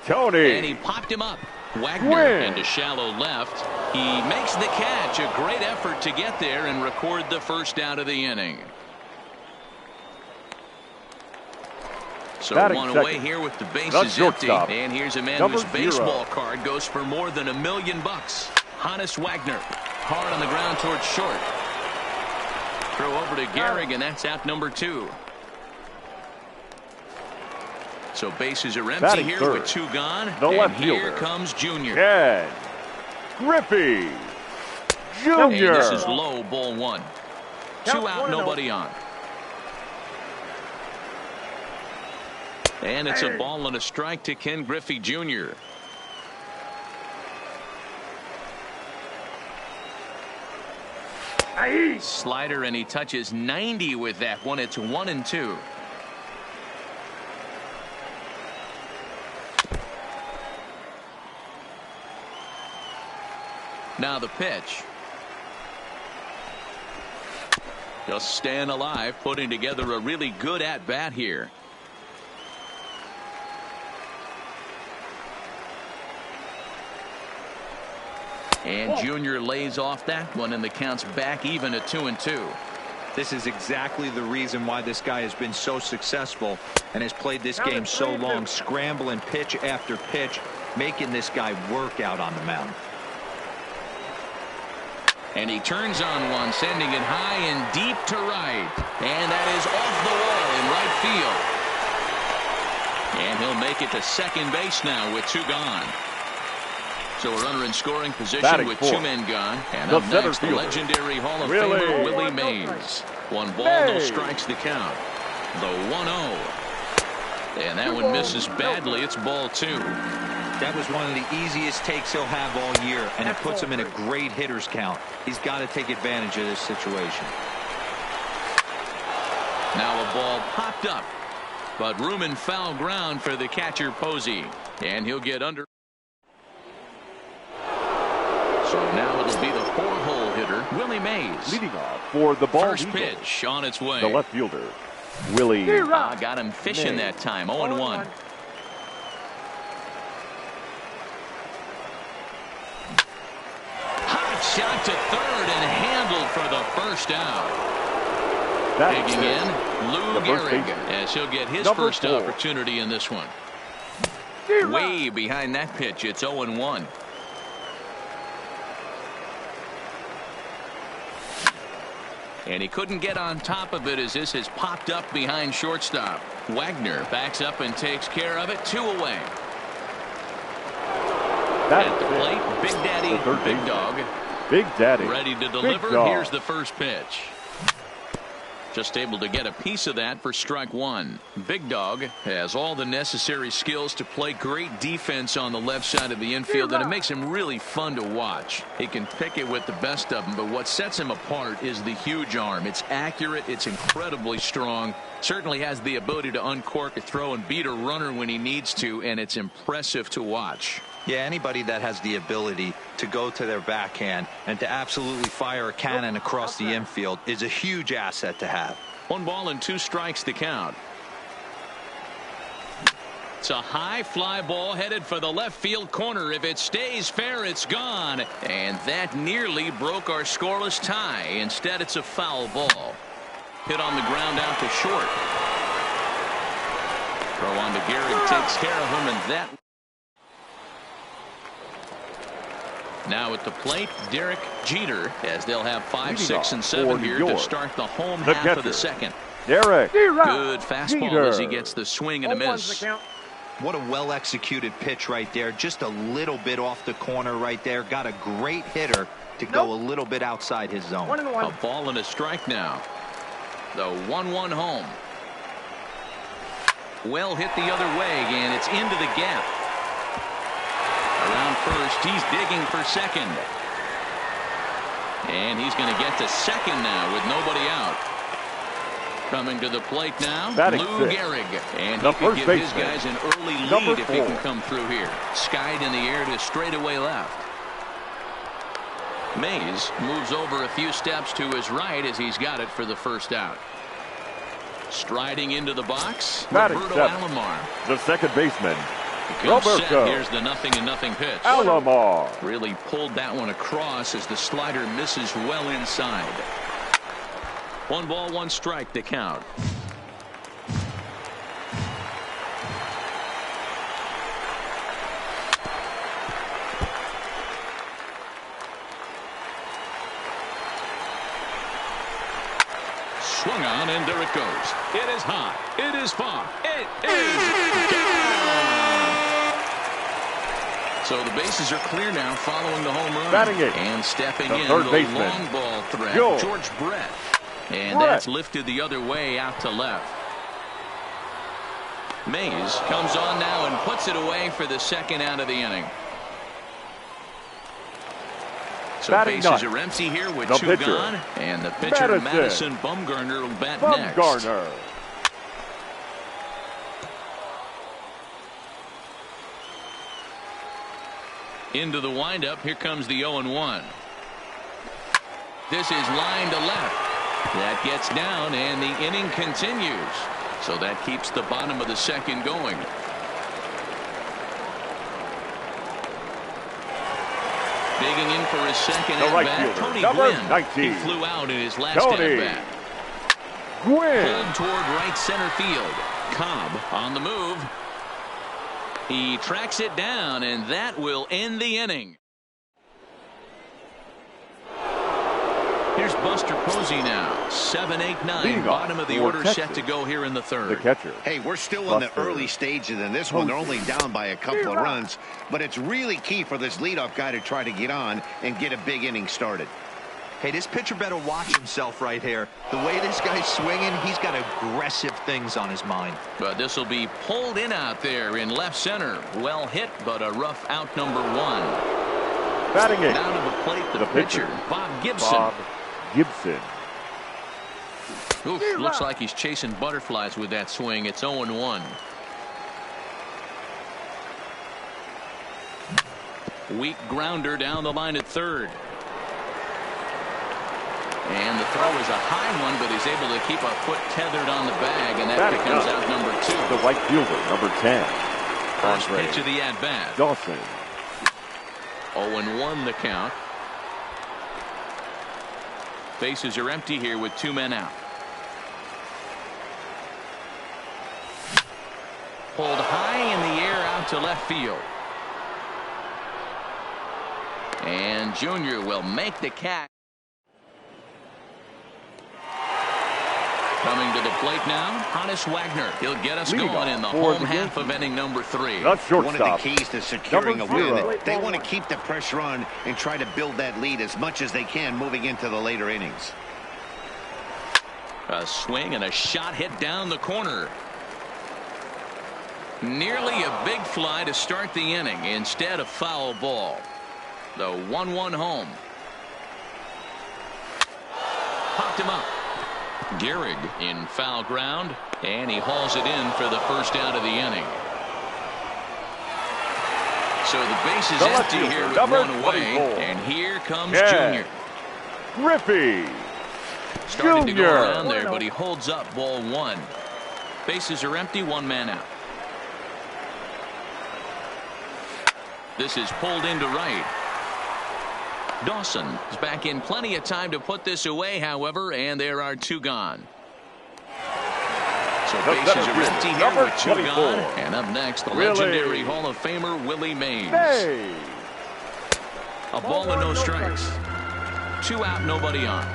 Tony. And he popped him up. Wagner into shallow left. He makes the catch. A great effort to get there and record the first out of the inning. So one away here with the bases empty. And here's a man whose baseball card goes for more than $1 million. Hannes Wagner, hard on the ground towards short. Throw over to Gehrig, and that's out number 2. So bases are empty here with 2 gone. And here comes Junior. Ken Griffey Jr. And this is low, ball 1. 2 out, nobody on. And it's a ball and a strike to Ken Griffey Jr. Slider, and he touches 90 with that one. It's 1-2. Now the pitch. Just staying alive, putting together a really good at-bat here. And Junior lays off that one, and the count's back even at 2-2. This is exactly the reason why this guy has been so successful and has played this game so long, scrambling pitch after pitch, making this guy work out on the mound. And he turns on one, sending it high and deep to right. And that is off the wall in right field. And he'll make it to second base now with 2 gone. So a runner in scoring position with 2 men gone. And up next, the legendary Hall of Famer Willie Mays. 1 ball, no strikes the count. The 1-0. And that one misses badly. It's ball 2. That was one of the easiest takes he'll have all year, and it puts him in a great hitter's count. He's got to take advantage of this situation. Now a ball popped up, but room and foul ground for the catcher Posey. And he'll get under. So now it'll be the 4-hole hitter, Willie Mays. Leading off for the ball. First pitch on its way. The left fielder, Willie. Got him fishing that time. 0-1. Hot shot to third and handled for the first out. Digging in, Lou Gehrig, as he'll get his first opportunity in this one. Way behind that pitch. It's 0-1. And he couldn't get on top of it as this has popped up behind shortstop. Wagner backs up and takes care of it. 2 away. At the plate, Big Daddy, Big Dog. Big Daddy. Ready to deliver. Here's the first pitch. Just able to get a piece of that for strike 1. Big Dog has all the necessary skills to play great defense on the left side of the infield, and it makes him really fun to watch. He can pick it with the best of them, but what sets him apart is the huge arm. It's accurate. It's incredibly strong. Certainly has the ability to uncork a throw and beat a runner when he needs to, and it's impressive to watch. Yeah, anybody that has the ability to go to their backhand and to absolutely fire a cannon across the infield is a huge asset to have. 1 ball and 2 strikes the count. It's a high fly ball headed for the left field corner. If it stays fair, it's gone. And that nearly broke our scoreless tie. Instead, it's a foul ball. Hit on the ground out to short. Throw on to Gehrig, takes care of him, and that. Now at the plate, Derek Jeter, as they'll have 5, 6, and 7 here to start the home half of the second. Derek. Good fastball as he gets the swing and a miss. What a well-executed pitch right there. Just a little bit off the corner right there. Got a great hitter to go a little bit outside his zone. A ball and a strike now. The 1-1 home. Well hit the other way, and it's into the gap. Around first, he's digging for second. And he's going to get to second now with nobody out. Coming to the plate now, Lou Gehrig. And he could give his guys an early lead if he can come through here. Skied in the air to straightaway left. Mays moves over a few steps to his right as he's got it for the first out. Striding into the box, Roberto Alomar. The second baseman, Good set. Here's the 0-0 pitch. Alomar really pulled that one across as the slider misses well inside. 1 ball, 1 strike to count. Swung on, and there it goes. It is high. It is far. It is gone. So the bases are clear now following the home run. Batting it. And stepping in third the baseman. long ball threat, George Brett. And that's lifted the other way out to left. Mays comes on now and puts it away for the second out of the inning. So bases are empty here with 2 gone. And the pitcher, Madison Bumgarner, will bat next. Into the windup. Here comes the 0-1. This is line to left. That gets down, and the inning continues. So that keeps the bottom of the second going. Digging in for his second at-bat, Tony Gwynn. 19. He flew out in his last at-bat. Pulled toward right center field. Cobb on the move. He tracks it down, and that will end the inning. Here's Buster Posey now. 7, 8, 9. Bottom of the order set to go here in the third. The catcher. Hey, we're still in the early stages in this one. They're only down by a couple of runs, but it's really key for this leadoff guy to try to get on and get a big inning started. Hey, this pitcher better watch himself right here. The way this guy's swinging, he's got aggressive things on his mind. But this will be pulled in out there in left center. Well hit, but a rough out number 1. Batting it. Down to the plate, the pitcher, Bob Gibson. Oof, looks like he's chasing butterflies with that swing. It's 0-1. Weak grounder down the line at third. And the throw is a high one, but he's able to keep a foot tethered on the bag, and that becomes out number 2. The right fielder, number 10. First pitch of the at-bat. Dawson. 0-1 the count. Bases are empty here with 2 men out. Pulled high in the air out to left field. And Junior will make the catch. Coming to the plate now, Hannes Wagner. He'll get us going in the home half of inning number 3. One of the keys to securing a win, they want to keep the pressure on and try to build that lead as much as they can moving into the later innings. A swing and a shot hit down the corner. Nearly a big fly to start the inning. Instead, a foul ball. The 1-1 home. Popped him up. Gehrig in foul ground, and he hauls it in for the first out of the inning. So the base is empty here with 1 away, and here comes Junior. Griffey. Starting to go around there, but he holds up ball 1. Bases are empty, 1 man out. This is pulled into right. Dawson is back in plenty of time to put this away, however, and there are 2 gone. So bases are empty here with 2 gone. And up next, the legendary Hall of Famer Willie Mays. A ball and no strikes. 2 out, nobody on.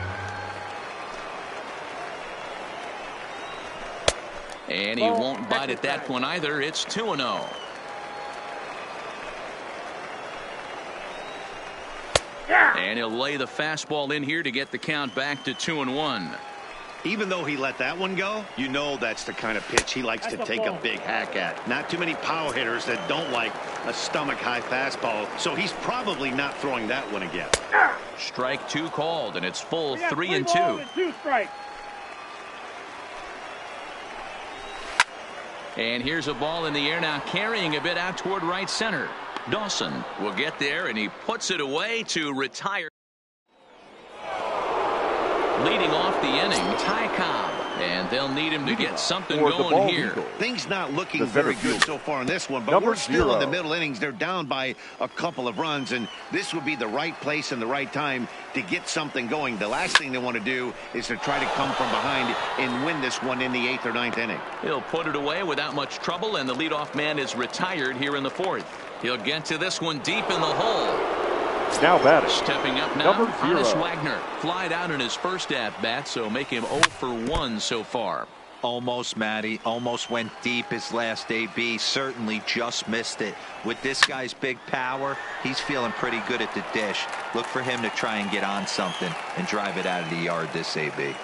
And he won't bite at that one either. It's 2-0. And he'll lay the fastball in here to get the count back to 2-1. Even though he let that one go, you know that's the kind of pitch he likes to take a big hack at. Not too many power hitters that don't like a stomach-high fastball, so he's probably not throwing that one again. Strike 2 called, and it's full 3-2. And here's a ball in the air now, carrying a bit out toward right center. Dawson will get there, and he puts it away to retire. Leading off the inning, Ty Cobb. And they'll need him to get something going here. Things not looking very good so far in this one, but we're still in the middle innings. They're down by a couple of runs, and this would be the right place and the right time to get something going. The last thing they want to do is to try to come from behind and win this one in the 8th or 9th inning. He'll put it away without much trouble, and the leadoff man is retired here in the 4th. He'll get to this one deep in the hole. Now batting. Stepping up now, Honus Wagner. Flied out in his first at-bat, so make him 0 for 1 so far. Almost, Matty. Almost went deep his last AB. Certainly just missed it. With this guy's big power, he's feeling pretty good at the dish. Look for him to try and get on something and drive it out of the yard this AB.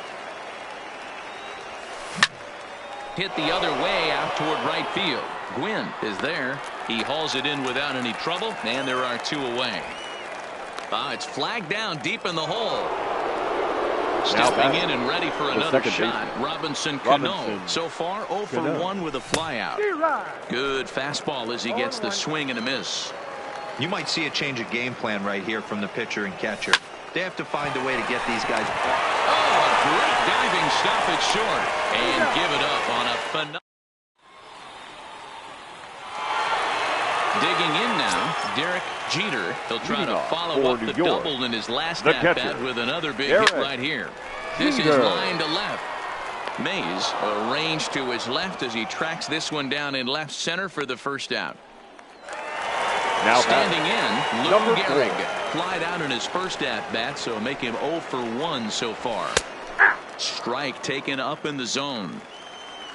Hit the other way out toward right field. Gwynn is there. He hauls it in without any trouble, and there are 2 away. It's flagged down deep in the hole. Stepping in and ready for another shot, Robinson Cano. So far, 0 for 1 with a flyout. Good fastball as he gets the swing and a miss. You might see a change of game plan right here from the pitcher and catcher. They have to find a way to get these guys. Oh, a great diving stop it short and give it up on a phenomenal. Digging in now, Derek Jeter. He'll try to follow up the double in his last at-bat with another big hit right here. This is line to left. Mays arranged to his left as he tracks this one down in left center for the first out. Now standing in, Lou Gehrig. Flied out in his first at-bat, so make him 0 for 1 so far. Strike taken up in the zone.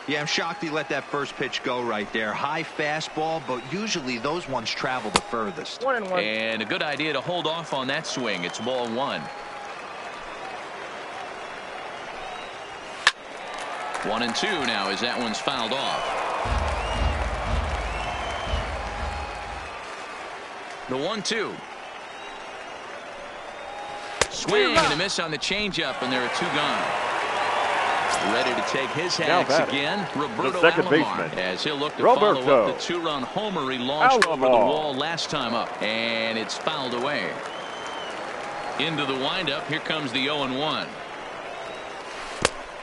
Yeah, I'm shocked he let that first pitch go right there. High fastball, but usually those ones travel the furthest. 1-1. And a good idea to hold off on that swing. It's ball 1. 1-2 now as that one's fouled off. The 1-2. Swing and a miss on the changeup, and there are 2 gone. Ready to take his hacks again, Roberto Alomar, as he'll look to follow up the 2-run homer he launched over the wall last time up, and it's fouled away. Into the windup, here comes the 0-1.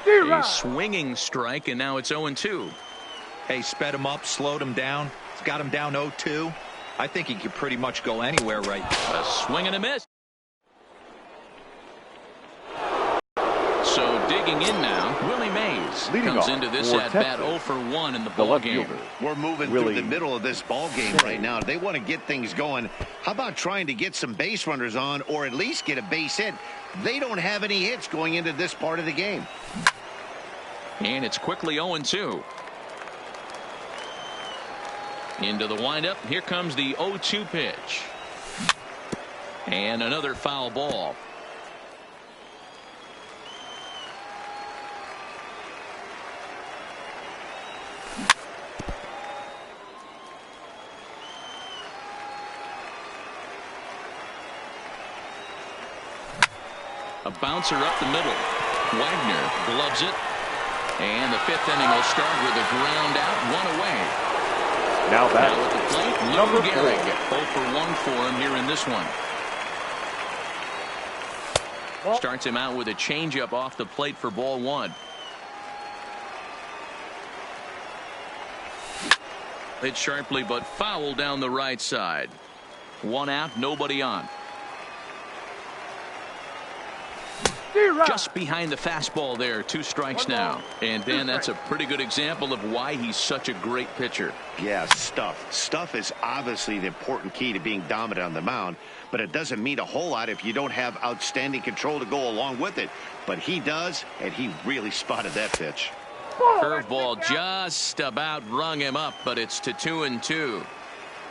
A swinging strike, and now it's 0-2. Hey, sped him up, slowed him down. It's got him down 0-2. I think he could pretty much go anywhere right now. A swing and a miss. So digging in now, Willie Mays comes into this at-bat 0 for 1 in the ball game. We're moving through the middle of this ball game right now. They want to get things going. How about trying to get some base runners on, or at least get a base hit? They don't have any hits going into this part of the game. And it's quickly 0-2. Into the windup. Here comes the 0-2 pitch. And another foul ball. A bouncer up the middle. Wagner gloves it. And the 5th inning will start with a ground out, 1 away. Now at the plate, Lou Gehrig. 0 for 1 for him here in this one. Starts him out with a changeup off the plate for ball 1. Hit sharply but foul down the right side. 1 out, nobody on. Just behind the fastball there. 2 strikes now. And Dan, that's a pretty good example of why he's such a great pitcher. Yeah, stuff is obviously the important key to being dominant on the mound, but it doesn't mean a whole lot if you don't have outstanding control to go along with it. But he does, and he really spotted that pitch. Curveball just about rung him up, but it's to 2-2.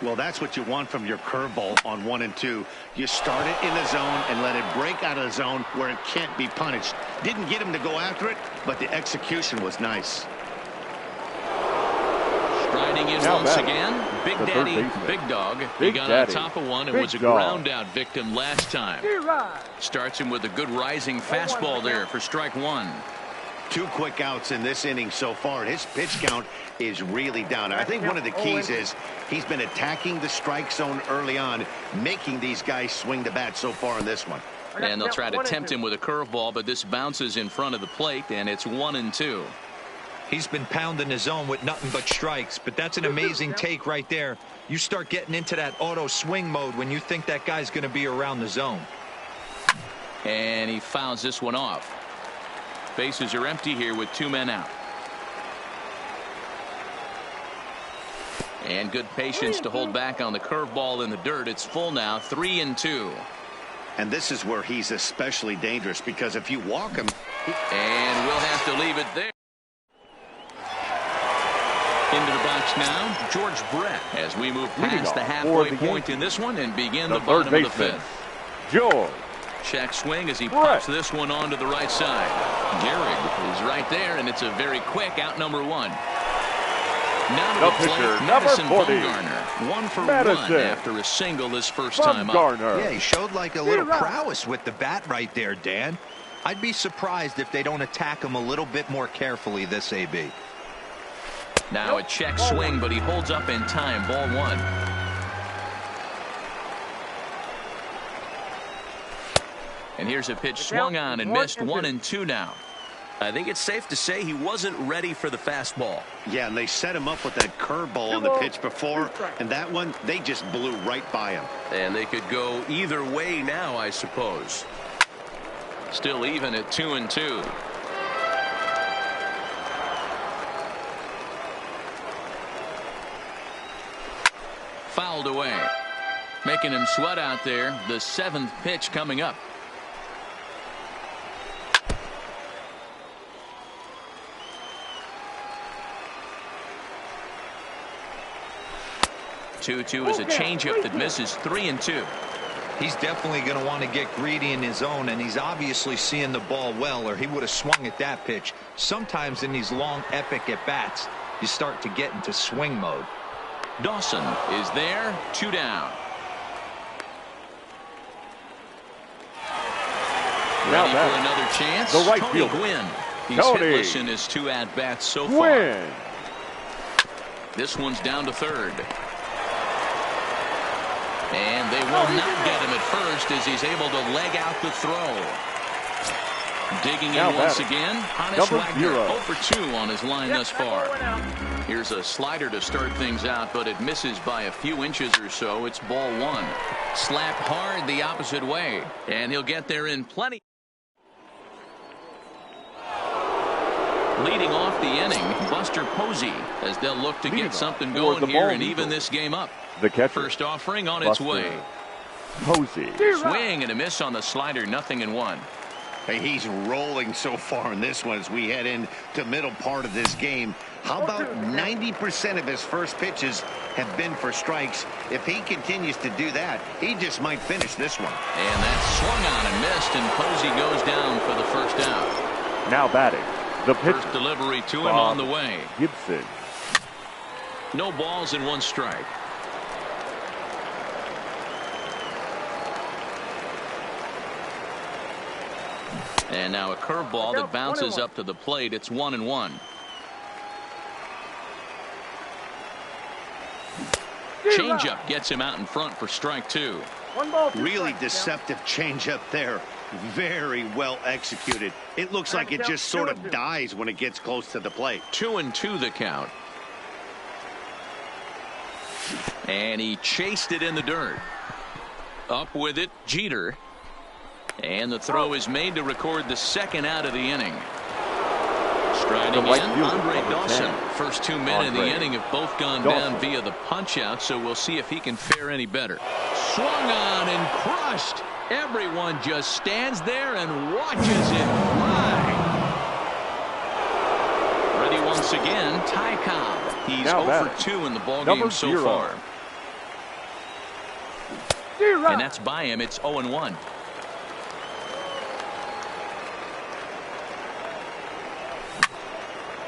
Well, that's what you want from your curveball on 1 and 2. You start it in the zone and let it break out of the zone where it can't be punished. Didn't get him to go after it, but the execution was nice. Striding in once again, Big Daddy, Big Dog. He got on top of one and was a ground out victim last time. Starts him with a good rising fastball there for strike 1. 2 quick outs in this inning so far. His pitch count is really down. I think one of the keys is he's been attacking the strike zone early on, making these guys swing the bat so far in this one. And they'll try to tempt him with a curveball, but this bounces in front of the plate, and it's 1-2. He's been pounding his zone with nothing but strikes, but that's an amazing take right there. You start getting into that auto swing mode when you think that guy's going to be around the zone. And he fouls this one off. Bases are empty here with 2 men out. And good patience to hold back on the curveball in the dirt. It's full now, 3-2. And this is where he's especially dangerous, because if you walk him... And we'll have to leave it there. Into the box now, George Brett, as we move past the halfway point in this one and begin the bottom of the 5th. George. Check swing as he pops this one onto the right side. Gehrig is right there, and it's a very quick out number 1. Now to the plate, Madison Bumgarner. 1 for 1 after a single his first time up. Yeah, he showed like a little prowess with the bat right there, Dan. I'd be surprised if they don't attack him a little bit more carefully this AB. Now a check swing, but he holds up in time. Ball 1. And here's a pitch swung on and missed. 1-2 now. I think it's safe to say he wasn't ready for the fastball. Yeah, and they set him up with that curveball on the pitch before, and that one, they just blew right by him. And they could go either way now, I suppose. Still even at 2-2. Fouled away. Making him sweat out there. The 7th pitch coming up. Two is a changeup that misses. 3-2. He's definitely going to want to get greedy in his own, and he's obviously seeing the ball well, or he would have swung at that pitch. Sometimes in these long, epic at-bats, you start to get into swing mode. Dawson is there. 2 down. Ready for another chance. The right Tony fielder. Gwynn. He's hitless in his 2 at-bats so far. This one's down to 3rd. And they will not get him at first as he's able to leg out the throw. Digging in once again, Hannes Wagner 0 for 2 on his line thus far. Here's a slider to start things out, but it misses by a few inches or so. It's ball 1. Slapped hard the opposite way, and he'll get there in plenty. Leading off the inning, Buster Posey, as they'll look to get something going here and even this game up. The catcher. First offering on its way. Posey. Swing and a miss on the slider, 0-1. Hey, he's rolling so far in this one as we head into middle part of this game. How about 90% of his first pitches have been for strikes? If he continues to do that, he just might finish this one. And that swung on and missed, and Posey goes down for the first out. Now batting. The pitch. First delivery to him on the way. Gibson. No balls and 1 strike. And now a curveball that bounces up to the plate. It's 1-1. Changeup gets him out in front for strike 2. Really deceptive changeup there. Very well executed. It looks like it just sort of dies when it gets close to the plate. 2-2 the count. And he chased it in the dirt. Up with it, Jeter. And the throw is made to record the 2nd out of the inning. Striding in, Andre Dawson. First 2 men in the inning have both gone down via the punch-out, so we'll see if he can fare any better. Swung on and crushed. Everyone just stands there and watches him fly. Ready once again, Ty Cobb. He's 0 for 2 in the ballgame so far. And that's by him. It's 0-1.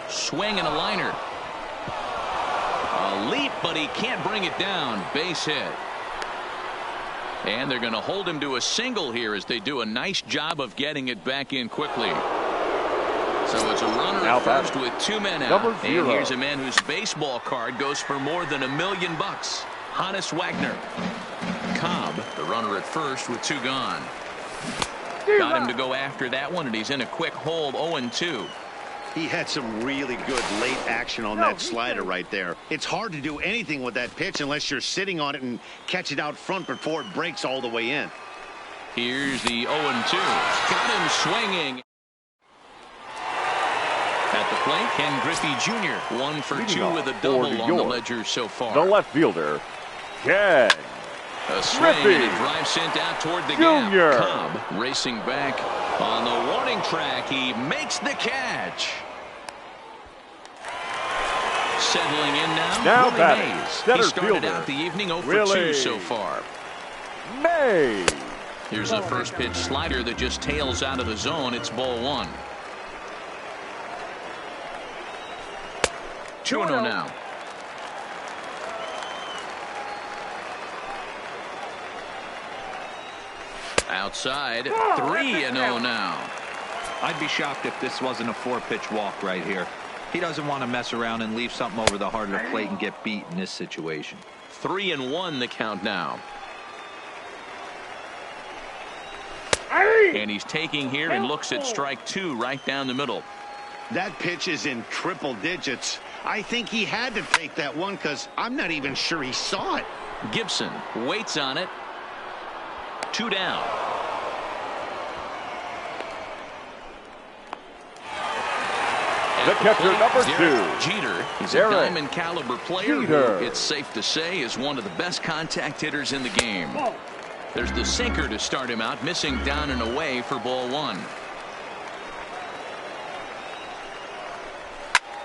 Swing and a liner. A leap, but he can't bring it down. Base hit. And they're going to hold him to a single here as they do a nice job of getting it back in quickly. So it's a runner at first with 2 men out. And here's a man whose baseball card goes for more than $1 million. Hannes Wagner. Cobb, the runner at first with 2 gone. Got him to go after that one, and he's in a quick hole, 0-2. He had some really good late action on that slider right there. It's hard to do anything with that pitch unless you're sitting on it and catch it out front before it breaks all the way in. Here's the 0-2. Got him swinging. At the plate, Ken Griffey Jr. 1 for 2 with a double on the ledger so far. The left fielder, Ken A swing and a drive sent out toward the gap. Cobb racing back on the warning track. He makes the catch. Settling in now Willie Mays. He started out the evening 0 for 2 so far. Mays. Here's a first pitch slider that just tails out of the zone. It's ball 1. 2-0 now. Outside, 3-0 now. I'd be shocked if this wasn't a 4-pitch walk right here. He doesn't want to mess around and leave something over the heart of the plate and get beat in this situation. 3-1 the count now. And he's taking here and looks at strike 2 right down the middle. That pitch is in triple digits. I think he had to take that one because I'm not even sure he saw it. Gibson waits on it. 2 down. The catcher, number 2. Jeter. He's a diamond caliber player who, it's safe to say, is one of the best contact hitters in the game. There's the sinker to start him out, missing down and away for ball 1.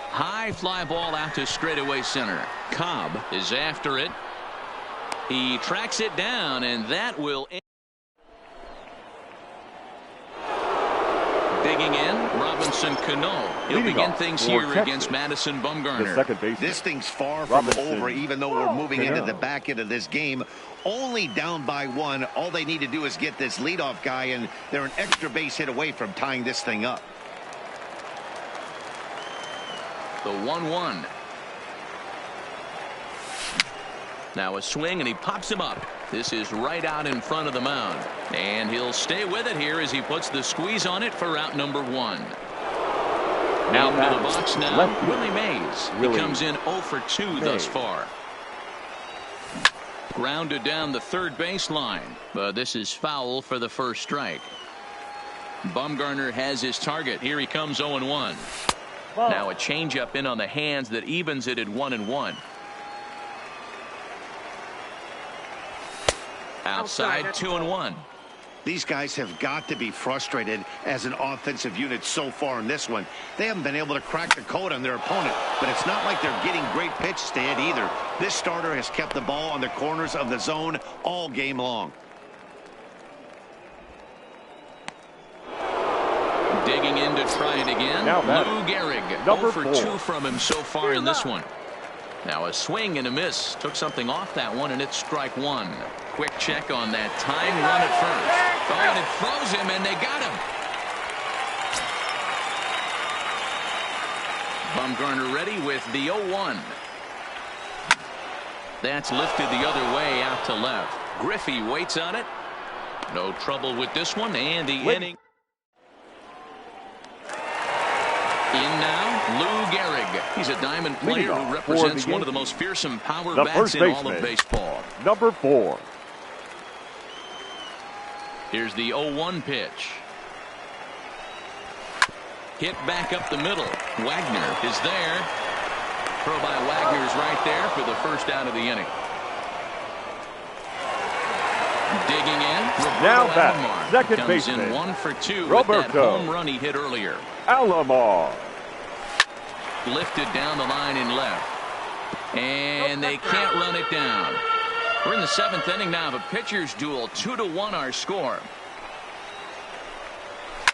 High fly ball out to straightaway center. Cobb is after it. He tracks it down, and that will end. Digging in, Robinson Cano. He'll begin things here against Madison Bumgarner. This thing's far from over, even though we're moving into the back end of this game. Only down by 1. All they need to do is get this leadoff guy, and they're an extra base hit away from tying this thing up. The 1-1. Now a swing, and he pops him up. This is right out in front of the mound. And he'll stay with it here as he puts the squeeze on it for out number 1. Now to the box now, Willie Mays. He comes in 0 for 2 thus far. Grounded down the third baseline. But this is foul for the first strike. Bumgarner has his target. Here he comes 0-1. Now a changeup in on the hands that evens it at 1-1. Outside 2-1. These guys have got to be frustrated as an offensive unit so far in this one. They haven't been able to crack the code on their opponent, but it's not like they're getting great pitches to hit either. This starter has kept the ball on the corners of the zone all game long. Digging in to try it again. Lou Gehrig, 0 for 2 from him so far in this one. Now a swing and a miss. Took something off that one, and it's strike 1. Quick check on that tying run at first. Oh, and it throws him, and they got him. Bumgarner ready with the 0-1. That's lifted the other way out to left. Griffey waits on it. No trouble with this one, and the inning. In now, Lou Gehrig. He's a diamond player who represents one of the most fearsome power bats in all of baseball. Number 4. Here's the 0-1 pitch. Hit back up the middle. Wagner is there. Throw by Wagner's right there for the first out of the inning. Digging in. Now that second comes baseman. in 1 for 2 with that home run he hit earlier. Alomar. Lifted down the line in left. And they can't run it down. We're in the 7th inning now of a pitcher's duel. 2-1 our score.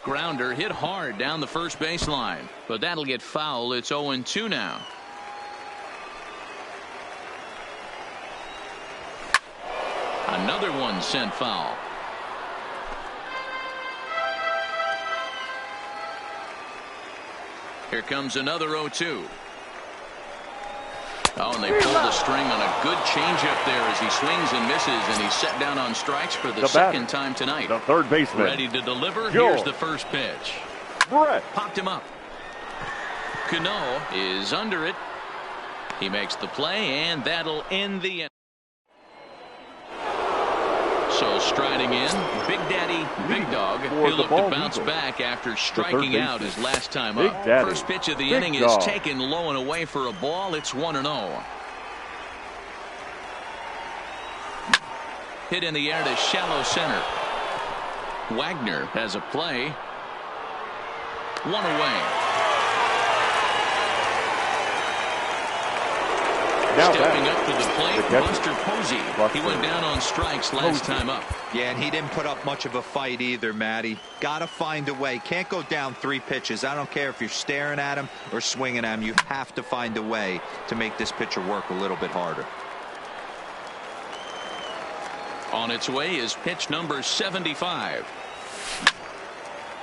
Grounder hit hard down the first baseline, but that'll get foul. It's 0-2 now. Another one sent foul. Here comes another 0-2. Oh, and they pull the string on a good changeup there as he swings and misses, and he's set down on strikes for the second time tonight. The third baseman. Ready to deliver. Here's the first pitch. Brett. Popped him up. Cano is under it. He makes the play, and that'll end the inning. So striding in, Big Daddy, Big Dog. He'll look to bounce back after striking out his last time up. First pitch of the inning is taken low and away for a ball. It's 1-0. Hit in the air to shallow center. Wagner has a play. One away. Now stepping up to the plate, Buster Posey. He went down on strikes last time up. Yeah, and he didn't put up much of a fight either, Matty. Got to find a way. Can't go down 3 pitches. I don't care if you're staring at him or swinging at him. You have to find a way to make this pitcher work a little bit harder. On its way is pitch number 75.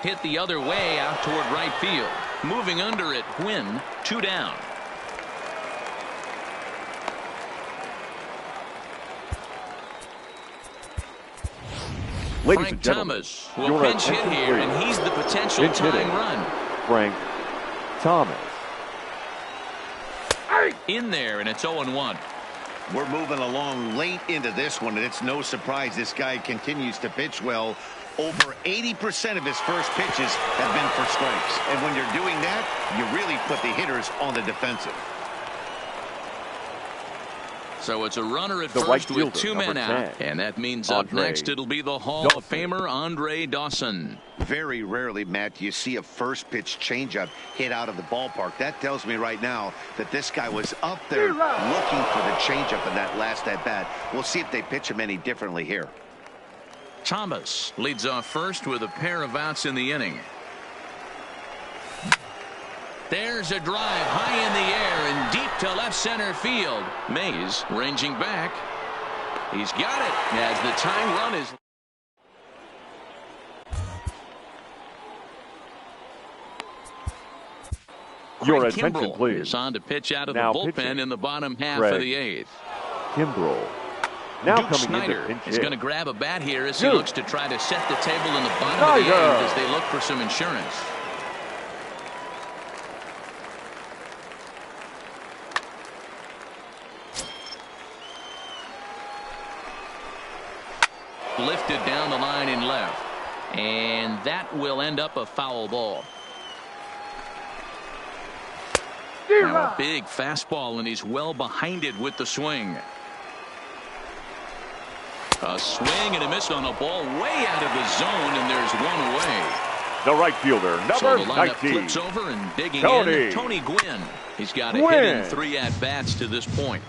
Hit the other way out toward right field. Moving under it, Gwynn, 2 down. Ladies Frank and gentlemen, Thomas will pinch hit here, and he's the potential tying run. Frank Thomas. In there, and it's 0-1. We're moving along late into this one, and it's no surprise this guy continues to pitch well. Over 80% of his first pitches have been for strikes. And when you're doing that, you really put the hitters on the defensive. So it's a runner at first with 2 men out. And that means up next it'll be the Hall of Famer Andre Dawson. Very rarely, Matt, do you see a first pitch changeup hit out of the ballpark. That tells me right now that this guy was up there looking for the changeup in that last at bat. We'll see if they pitch him any differently here. Thomas leads off first with a pair of outs in the inning. There's a drive high in the air and deep to left center field. Mays ranging back. He's got it as the tying run is. Your attention, please. Is on to pitch out of the bullpen in the bottom half of the 8th. Kimbrel. Now Duke coming Snyder in to is going to grab a bat here as he looks to try to set the table in the bottom of the 8th as they look for some insurance. Lifted down the line in left, and that will end up a foul ball. Now a big fastball, and he's well behind it with the swing. A swing and a miss on a ball way out of the zone, and there's 1 away. The right fielder, number so the lineup 19. flips over and digging in. Tony Gwynn. He's got a hit in 3 at-bats to this point.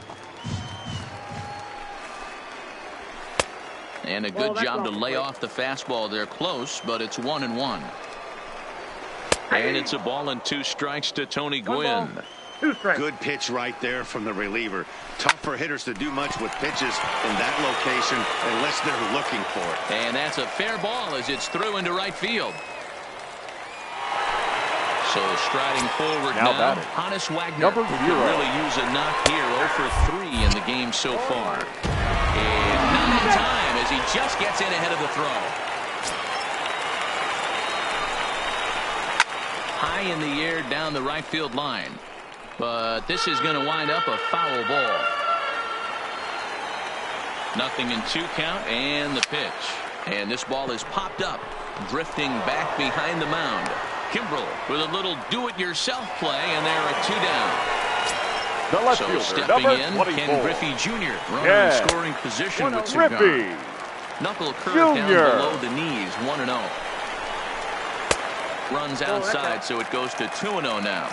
And a good job to lay off the fastball. They're close, but it's 1-1. And it's a ball and 2 strikes to Tony Gwynn. Good pitch right there from the reliever. Tough for hitters to do much with pitches in that location unless they're looking for it. And that's a fair ball as it's through into right field. So striding forward now, Hannes Wagner could really use a knock here. 0 for 3 in the game so far. And not in time as he just gets in ahead of the throw. High in the air down the right field line. But this is going to wind up a foul ball. 0-2 count and the pitch. And this ball is popped up, drifting back behind the mound. Kimbrel with a little do-it-yourself play, and there are 2 down. The left so fielder, stepping in, 24. Ken Griffey Jr. runner in scoring position with 2 gone. Knuckle curve down below the knees, 1-0. Runs outside, so it goes to 2-0 now.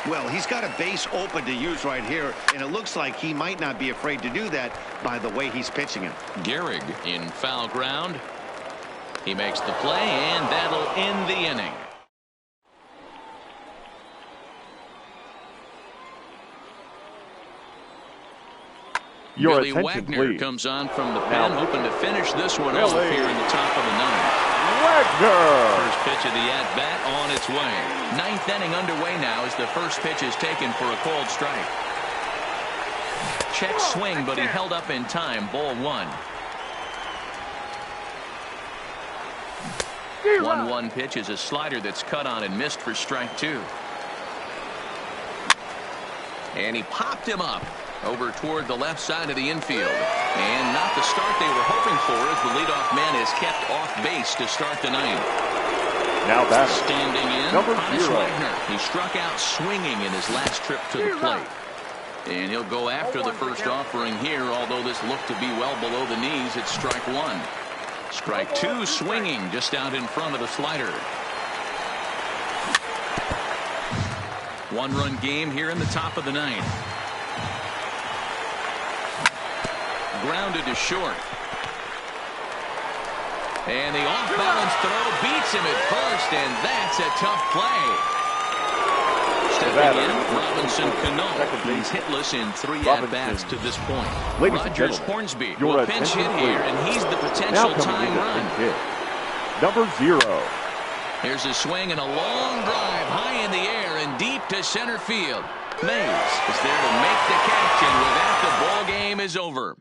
Well, he's got a base open to use right here, and it looks like he might not be afraid to do that by the way he's pitching it. Gehrig in foul ground. He makes the play, and that'll end the inning. Billy Wagner comes on from the pen, hoping to finish this one off here in the top of the 9th. Wagner. First pitch of the at-bat on its way. 9th inning underway now as the first pitch is taken for a called strike. check swing, but he held up in time. Ball 1. 1-1 pitch is a slider that's cut on and missed for strike 2. And he popped him up over toward the left side of the infield. And not the start they were hoping for, as the leadoff man is kept off base to start the 9th. Now that's standing in, number 0. 0. He struck out swinging in his last trip to the plate. And he'll go after the first offering here, although this looked to be well below the knees. It's strike 1. Strike 2 swinging just out in front of the slider. 1-run game here in the top of the 9th. Grounded to short. And the off-balance throw beats him at first, and that's a tough play. Stepping in, Robinson Cano. He's hitless in 3 at-bats to this point. Rogers Hornsby will pinch hit here, and he's the potential tying run. Number 0. Here's a swing and a long drive high in the air and deep to center field. Mays is there to make the catch, and with that, the ball game is over.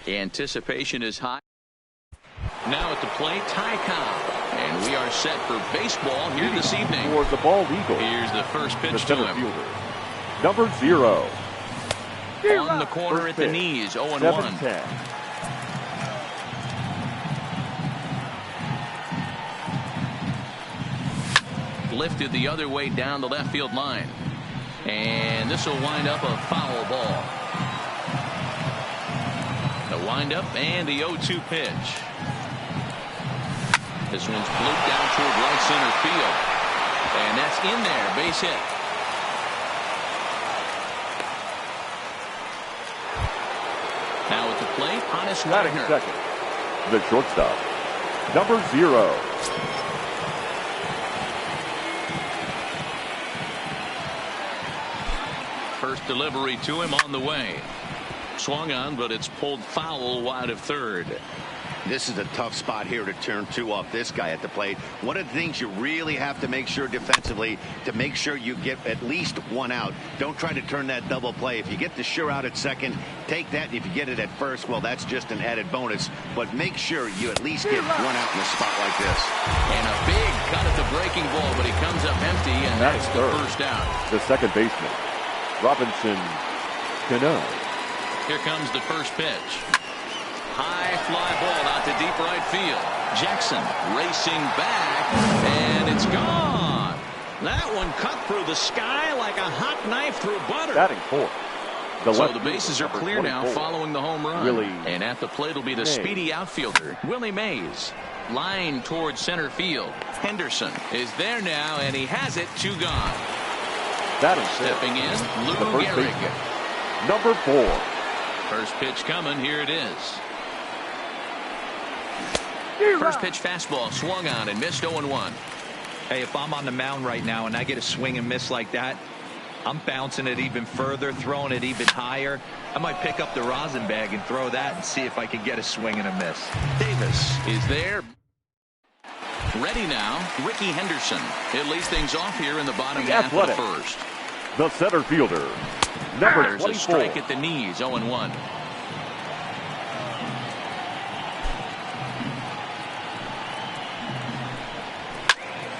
Anticipation is high. Now at the plate, Ty Cobb. And we are set for baseball here this evening. For the bald eagle. Here's the first pitch the to center him. fielder, number 0. On the corner First at the pitch, knees, 0-1. 7-10. Lifted the other way down the left field line. And this will wind up a foul ball. The windup and the 0-2 pitch. This one's blooped down toward right center field. And that's in there, base hit. Now at the plate, Hannes Batting Wagner. second, the shortstop, number 0. First delivery to him on the way. Swung on, but it's pulled foul wide of third. This is a tough spot here to turn 2 off this guy at the plate. One of the things you really have to make sure defensively to make sure you get at least 1 out. Don't try to turn that double play. If you get the sure out at second, take that. If you get it at first, well, that's just an added bonus. But make sure you at least get 1 out in a spot like this. And a big cut at the breaking ball, but he comes up empty, and that's the first out. The second baseman, Robinson Cano. Here comes the first pitch. High fly ball out to deep right field. Jackson racing back, and it's gone. That one cut through the sky like a hot knife through butter. Batting fourth. So the bases are clear now following the home run. Willie and at the plate will be the speedy outfielder, Willie Mays. Line towards center field. Henderson is there now, and he has it. 2 gone. Stepping in, Lou Gehrig. Number 4. First pitch coming. Here it is. First pitch fastball swung on and missed 0-1. Hey, if I'm on the mound right now and I get a swing and miss like that, I'm bouncing it even further, throwing it even higher. I might pick up the rosin bag and throw that and see if I can get a swing and a miss. Davis is there. Ready now, Ricky Henderson. He'll lead things off here in the bottom half of the first. The center fielder, number 24. There's a strike at the knees, 0-1.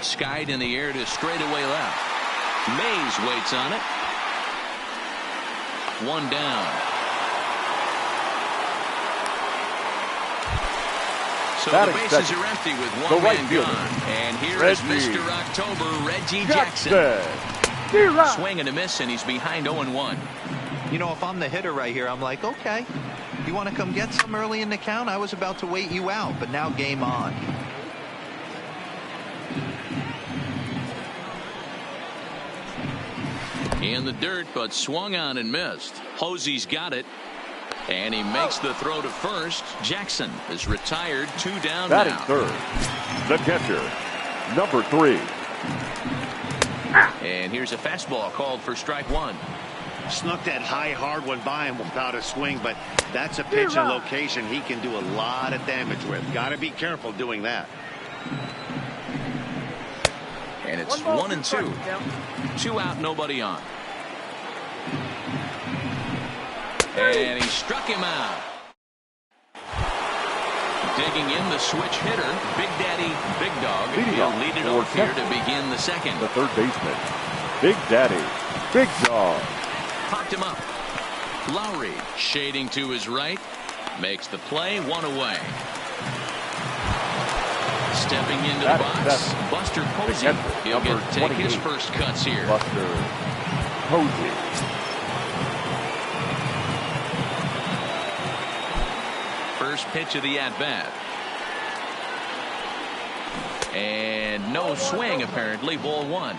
Skied in the air to straightaway left. Mays waits on it. 1 down. So the bases are empty with 1 man gone. And here is Mr. October, Reggie Jackson. Swing and a miss, and he's behind 0-1. You know, if I'm the hitter right here, I'm like, okay, you want to come get some early in the count? I was about to wait you out, but now game on. In the dirt, but swung on and missed. Hosey's got it, and he makes the throw to first. Jackson is retired. 2 down Batting now. third, the catcher, number 3. And here's a fastball called for strike 1. Snuck that high, hard one by him without a swing, but that's a pitch and location he can do a lot of damage with. Got to be careful doing that. And it's 1-2. 2 out, nobody on. And he struck him out. Digging in the switch hitter, Big Daddy, Big Dog. He'll lead it off here to begin the second. The third baseman, Big Daddy, Big Dog. Popped him up. Lowry shading to his right. Makes the play. 1 away. Stepping into the box, Buster Posey. He'll take his first cuts here. Buster Posey. First pitch of the at-bat. And no swing, apparently. Ball 1.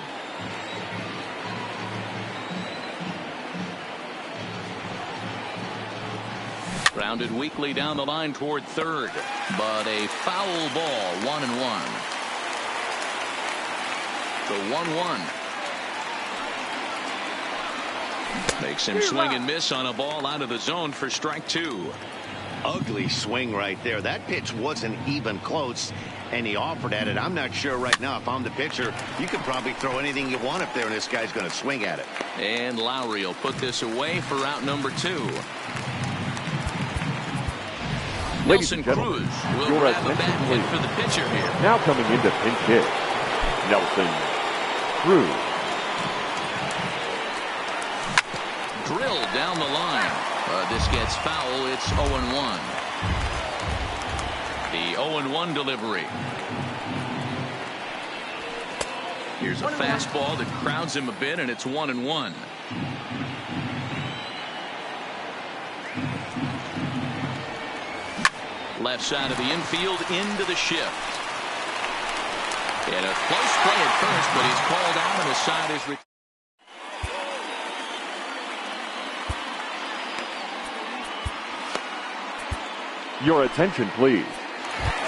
Grounded weakly down the line toward third, but a foul ball. 1-1. The 1-1 makes him swing and miss on a ball out of the zone for strike 2. Ugly swing right there. That pitch wasn't even close, and he offered at it. I'm not sure right now if I'm the pitcher. You could probably throw anything you want up there, and this guy's going to swing at it. And Lowry will put this away for out number 2. Nelson Cruz will grab a bat hit for the pitcher here. Now coming into pinch hit, Nelson Cruz. Drilled down the line. This gets foul. It's 0-1. The 0-1 delivery. Here's a fastball that crowds him a bit, and it's 1-1. Left side of the infield into the shift. And a close play at first, but he's called out, and the side is Your attention, please.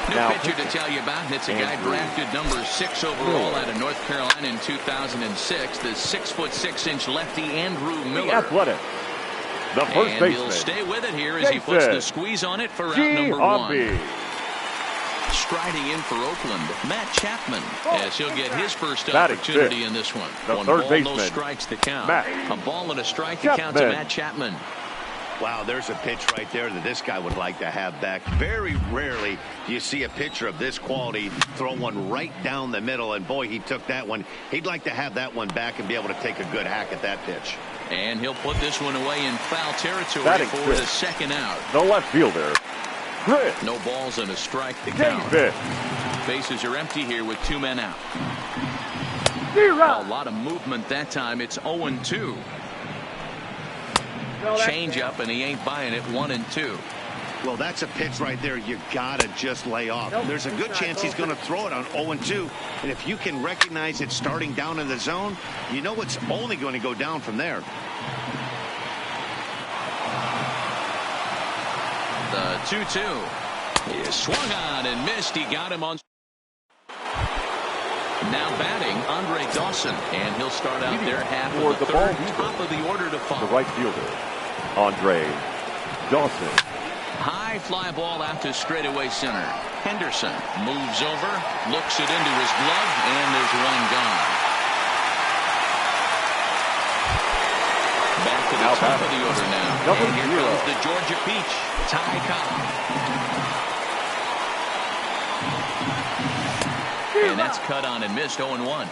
New pitcher to tell you about. It's a guy drafted number 6 overall out of North Carolina in 2006. The 6'6" lefty Andrew Miller. The Athletic. The first baseman. He'll stay with it here as he puts the squeeze on it for route number 1. Striding in for Oakland, Matt Chapman, as he'll get his first opportunity in this one. One ball, no strikes to count. A ball and a strike to count to Matt Chapman. Wow, there's a pitch right there that this guy would like to have back. Very rarely do you see a pitcher of this quality throw one right down the middle, and boy, he took that one. He'd like to have that one back and be able to take a good hack at that pitch. And he'll put this one away in foul territory for the second out. The left fielder, Chris. No balls and a strike to count. Bases are empty here with 2 men out. A lot of movement that time. It's 0-2. Change up, and he ain't buying it. 1-2. Well, that's a pitch right there you gotta just lay off. There's a good chance he's going to throw it on 0-2, and if you can recognize it starting down in the zone, you know it's only going to go down from there. The 2-2 is swung on and missed. He got him on. Now batting, Andre Dawson, and he'll start out there half of the third, top of the order to follow. The right fielder, Andre Dawson. High fly ball out to straightaway center. Henderson moves over, looks it into his glove, and there's one gone. Back to the top of the order now. And here comes the Georgia Peach, Ty Cobb. And that's cut on and missed. 0-1.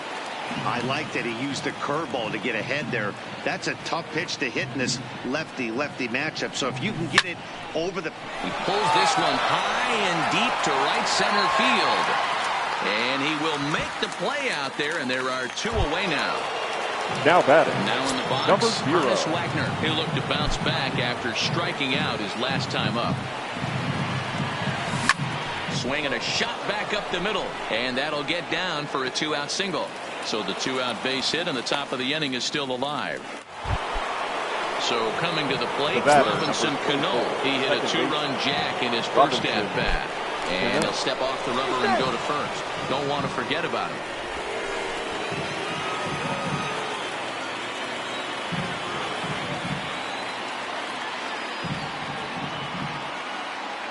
I like that he used the curveball to get ahead there. That's a tough pitch to hit in this lefty-lefty matchup. So if you can get it over the... He pulls this one high and deep to right center field. And he will make the play out there, and there are 2 away now. Now batting. Now in the box, number 0. Honus Wagner. He'll look to bounce back after striking out his last time up. Swinging a shot back up the middle, and that'll get down for a 2-out single. So the 2-out base hit, and the top of the inning is still alive. So coming to the plate, Robinson Cano. He hit a 2-run jack in his first at-bat. And he'll step off the rubber and go to first. Don't want to forget about him.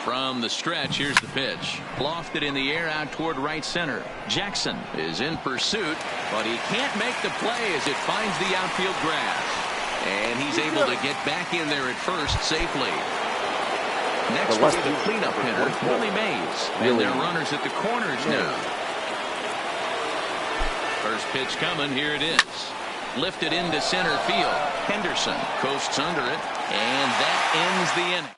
From the stretch, here's the pitch. Lofted in the air out toward right center. Jackson is in pursuit, but he can't make the play as it finds the outfield grass. And he's able to get back in there at first safely. Next will be the cleanup hitter, Willie Mays. And they're runners at the corners now. First pitch coming, here it is. Lifted into center field. Henderson coasts under it, and that ends the inning.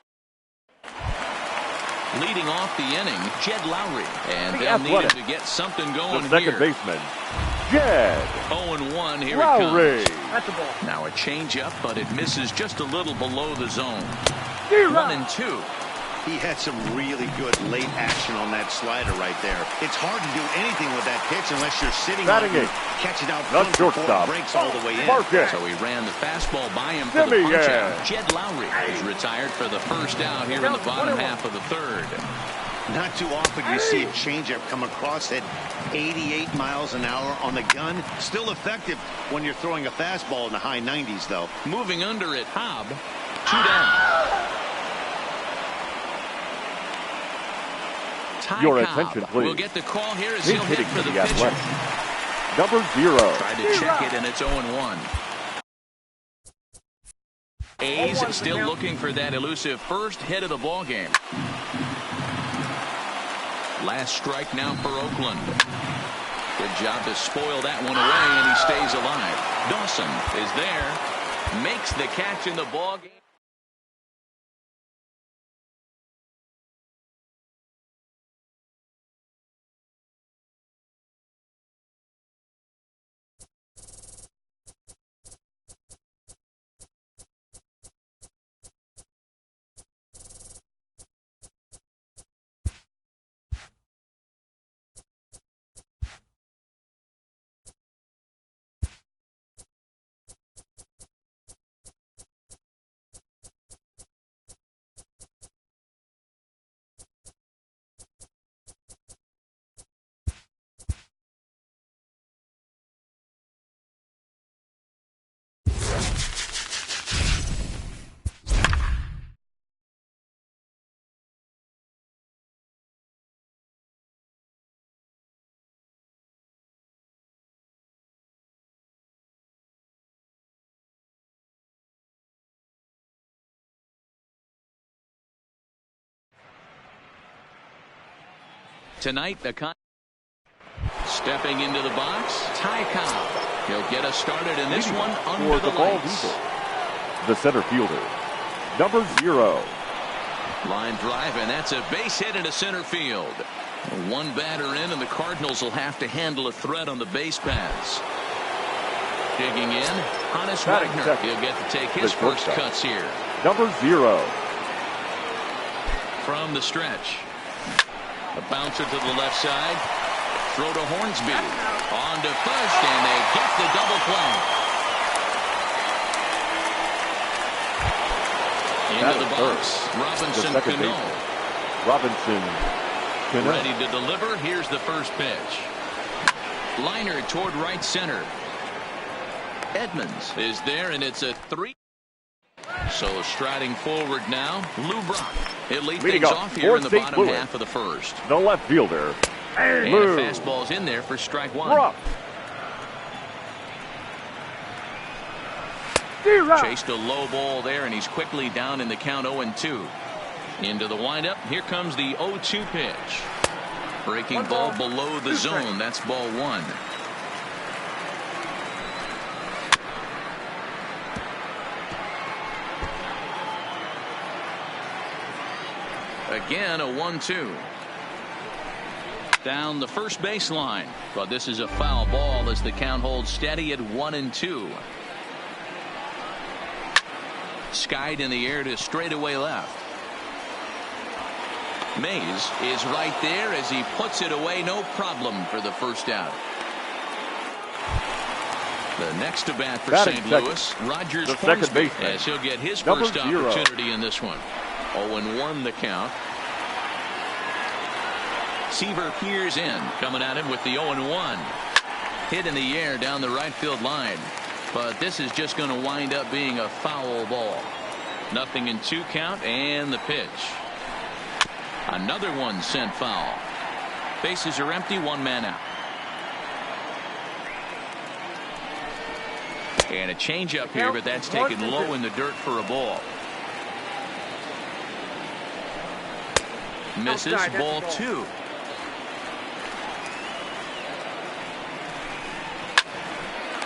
Leading off the inning, Jed Lowry. And they'll need him to get something going the second here. Baseman, Jed 0-1, here Lowry. it comes. That's a ball. Now a changeup, but it misses just a little below the zone. 1-2. He had some really good late action on that slider right there. It's hard to do anything with that pitch unless you're sitting on it, catch it out front before it breaks all the way in. So he ran the fastball by him for the punch out. Jed Lowry is retired for the first out here in the bottom half of the third. Not too often you see a changeup come across at 88 miles an hour on the gun. Still effective when you're throwing a fastball in the high 90s, though. Moving under it, Hobb, 2 down. Your attention, please. We'll get the call here as he'll hit for the pitcher. Number 0. Tried to check it, and it's 0-1. A's still looking for that elusive first hit of the ball game. Last strike now for Oakland. Good job to spoil that one away, and he stays alive. Dawson is there, makes the catch in the ball game. Tonight, stepping into the box, Ty Cobb. He'll get us started in this one under the lights. The center fielder, number 0. Line drive, and that's a base hit into center field. One batter in, and the Cardinals will have to handle a threat on the base paths. Digging in, Hannes Wagner. He'll get to take his first cuts here. Number 0. From the stretch. A bouncer to the left side. Throw to Hornsby. On to first, and they get the double play. Into the box. Robinson Cano. Robinson Cano. Ready to deliver. Here's the first pitch. Liner toward right center. Edmonds is there, and it's a 3. So striding forward now, Lou Brock. He'll lead things off here in the bottom half of the first. The left fielder. And a fastball's in there for strike 1. Brock. Chased a low ball there, and he's quickly down in the count 0-2. Into the windup. Here comes the 0-2 pitch. Breaking ball below the zone. That's ball 1. Again, a 1-2. Down the first baseline. But this is a foul ball as the count holds steady at 1-2. Skied in the air to straightaway left. Mays is right there as he puts it away. No problem for the first out. The next to bat for St. Louis, Rogers Hornsby, as he'll get his first opportunity in this one. 0-1 the count. Seaver peers in, coming at him with the 0-1. Hit in the air down the right field line. But this is just going to wind up being a foul ball. 0-2 count, and the pitch. Another one sent foul. Bases are empty, 1 man out. And a changeup here, but that's taken low in the dirt for a ball. Misses, ball 2.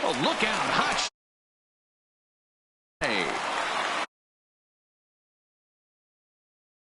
Oh, look out. Hot